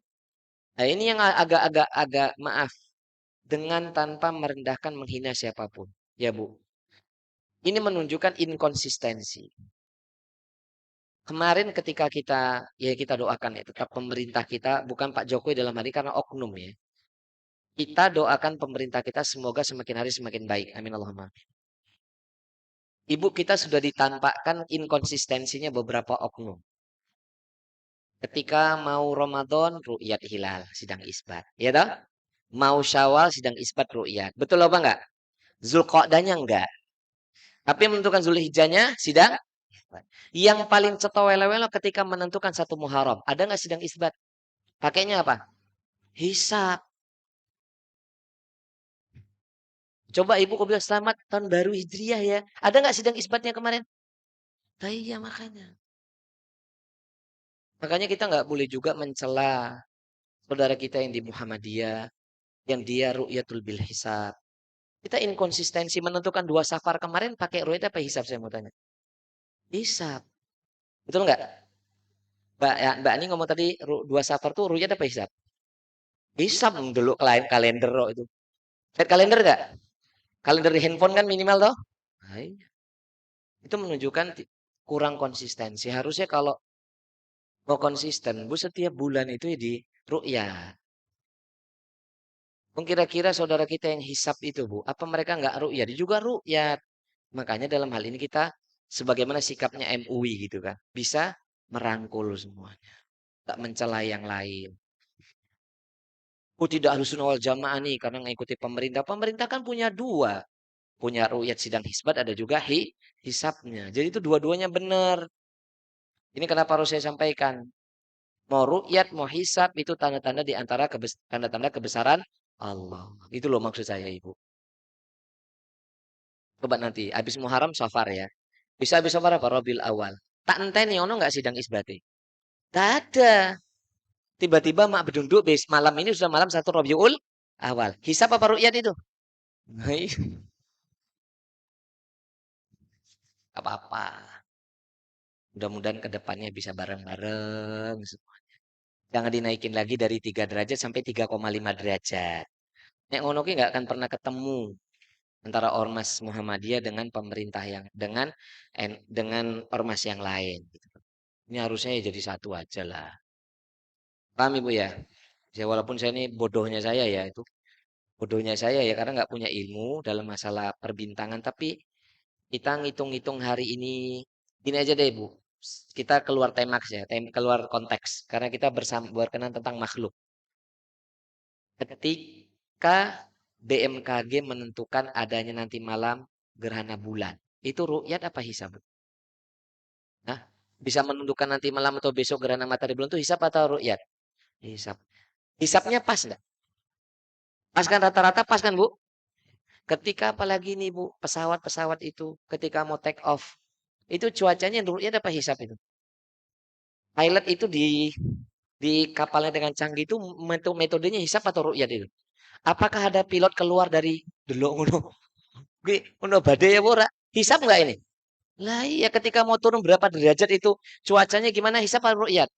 Nah, ini yang agak-agak maaf, dengan tanpa merendahkan menghina siapapun. Ya, Bu. Ini menunjukkan inkonsistensi. Kemarin ketika kita doakan ya, tetap pemerintah kita, bukan Pak Jokowi dalam hari karena oknum ya. Kita doakan pemerintah kita semoga semakin hari semakin baik. Amin Allahumma. Ibu kita sudah ditampakkan inkonsistensinya beberapa oknum. Ketika mau Ramadan, ru'yat hilal, sidang isbat. Ya toh? Mau Syawal, sidang isbat ru'yat. Betul apa enggak? Zulqa'danya enggak. Tapi menentukan Zulhijjahnya, sidang isbat. Yang paling cetowelo-welo ketika menentukan satu Muharram. Ada enggak sidang isbat? Pakainya apa? Hisab. Coba ibu kok bilang selamat tahun baru Hijriah ya. Ada nggak sidang isbatnya kemarin? Nah, iya makanya. Makanya kita nggak boleh juga mencela saudara kita yang di Muhammadiyah, yang dia ru'yatul bil hisab. Kita inkonsistensi menentukan 2 safar kemarin pakai ru'yat apa hisab saya mau tanya? Hisab. Betul nggak? Mbak Ani ngomong tadi 2 safar tuh ru'yat apa hisab? Hisab dulu kalender loh itu. Lihat kalender nggak? Kalender di handphone kan minimal toh? Nah, iya. Itu menunjukkan kurang konsistensi. Harusnya kalau mau konsisten, Bu setiap bulan itu ya di ru'yat. Mungkin kira-kira saudara kita yang hisap itu, Bu, apa mereka nggak ru'yat? Dia juga ru'yat. Makanya dalam hal ini kita sebagaimana sikapnya MUI gitu kan. Bisa merangkul semuanya. Tak mencela yang lain. Oh tidak harus wal jamaah nih karena mengikuti pemerintah. Pemerintah kan punya dua. Punya ru'yat sidang hisbat ada juga hisapnya. Jadi itu dua-duanya benar. Ini kenapa harus saya sampaikan. Mau ru'yat, mau hisab itu tanda-tanda di antara tanda-tanda kebesaran Allah. Itu loh maksud saya Ibu. Coba nanti habis Muharram Safar ya. Bisa habis Safar apa? Rabiul Awal. Tak enteni ono nggak sidang isbati? Tak ada. Tiba-tiba mak bedunduk bes malam ini sudah malam 1 Rabiul Awal. Hisab apa ru'yat itu? Apa-apa. Mudah-mudahan ke depannya bisa bareng-bareng. Jangan dinaikin lagi dari 3 derajat sampai 3,5 derajat. Nek ngono ki nggak akan pernah ketemu antara ormas Muhammadiyah dengan pemerintah yang dengan ormas yang lain. Ini harusnya ya jadi satu aja lah. Paham Ibu ya? Ya walaupun saya ini bodohnya saya ya itu bodohnya saya ya karena nggak punya ilmu dalam masalah perbintangan. Tapi kita ngitung-ngitung hari ini aja deh Bu. Kita keluar temaks ya, keluar konteks karena kita bersama berkenan tentang makhluk. Ketika BMKG menentukan adanya nanti malam gerhana bulan, itu ru'yat apa hisab? Nah, bisa menentukan nanti malam atau besok gerhana matahari bulan itu hisab atau ru'yat? Hisab. Hisabnya pas nggak? Pas kan rata-rata pas kan Bu? Ketika apalagi nih Bu, pesawat-pesawat itu ketika mau take off, itu cuacanya ru'yat apa hisab itu? Pilot itu di kapalnya dengan canggih itu metodenya hisab atau ru'yat itu? Apakah ada pilot keluar dari delok ngono? Gue ngono badai ya ora? Hisab nggak ini? Lah iya ketika mau turun berapa derajat itu cuacanya gimana hisab atau ru'yat?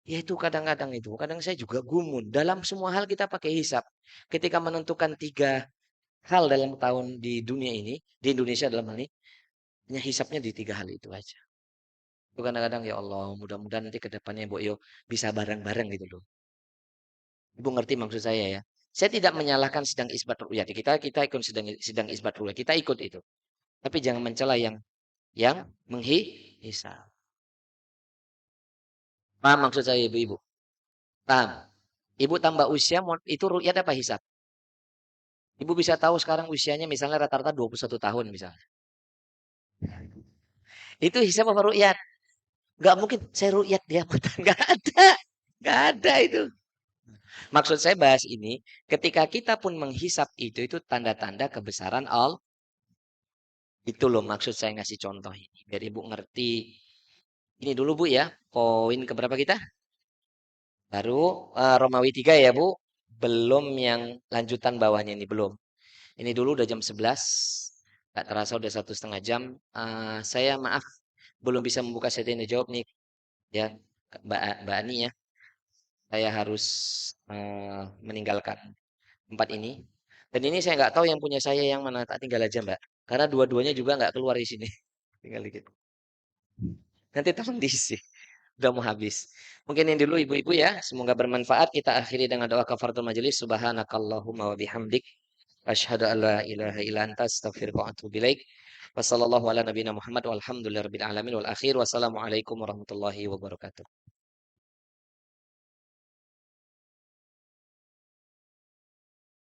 Ya itu kadang-kadang itu. Kadang saya juga gumun. Dalam semua hal kita pakai hisab. Ketika menentukan 3 hal dalam tahun di dunia ini, di Indonesia dalam hal ini, hanya hisapnya di 3 hal itu aja. Itu kadang-kadang ya Allah, mudah-mudahan nanti ke depannya Bu Yo bisa bareng-bareng gitu loh. Ibu ngerti maksud saya ya. Saya tidak menyalahkan sidang isbat ru'yat. Kita ikut sidang isbat ru'yat. Kita ikut itu. Tapi jangan mencela yang menghisap. Paham maksud saya ibu-ibu? Paham? Ibu tambah usia itu ru'yat apa hisap? Ibu bisa tahu sekarang usianya misalnya rata-rata 21 tahun misalnya. Itu hisap apa ru'yat? Gak mungkin saya ru'yat dia mata. Gak ada. Gak ada itu. Maksud saya bahas ini, ketika kita pun menghisap itu tanda-tanda kebesaran Allah. Itu loh maksud saya ngasih contoh ini. Biar ibu ngerti. Ini dulu Bu ya. Poin keberapa kita? Baru Romawi 3 ya Bu. Belum yang lanjutan bawahnya ini. Belum. Ini dulu udah jam 11. Gak terasa udah 1,5 jam. Saya maaf. Belum bisa membuka sesi ini jawab nih. Ya. Mbak Ani ya. Saya harus meninggalkan tempat ini. Dan ini saya nggak tahu yang punya saya yang mana. Tak tinggal aja Mbak. Karena dua-duanya juga nggak keluar di sini. Tinggal dikit. Nanti tolong diisi. Udah mau habis. Mungkin ini dulu ibu-ibu ya. Semoga bermanfaat. Kita akhiri dengan doa kafaratul majelis. Subhanakallahumma wa bihamdik. Asyhadu an la ilaha illa anta astaghfiruka wa atubu ilaik. Wassallallahu ala nabiyina Muhammad walhamdulillahirabbil alamin wal akhir. Wassalamualaikum warahmatullahi wabarakatuh.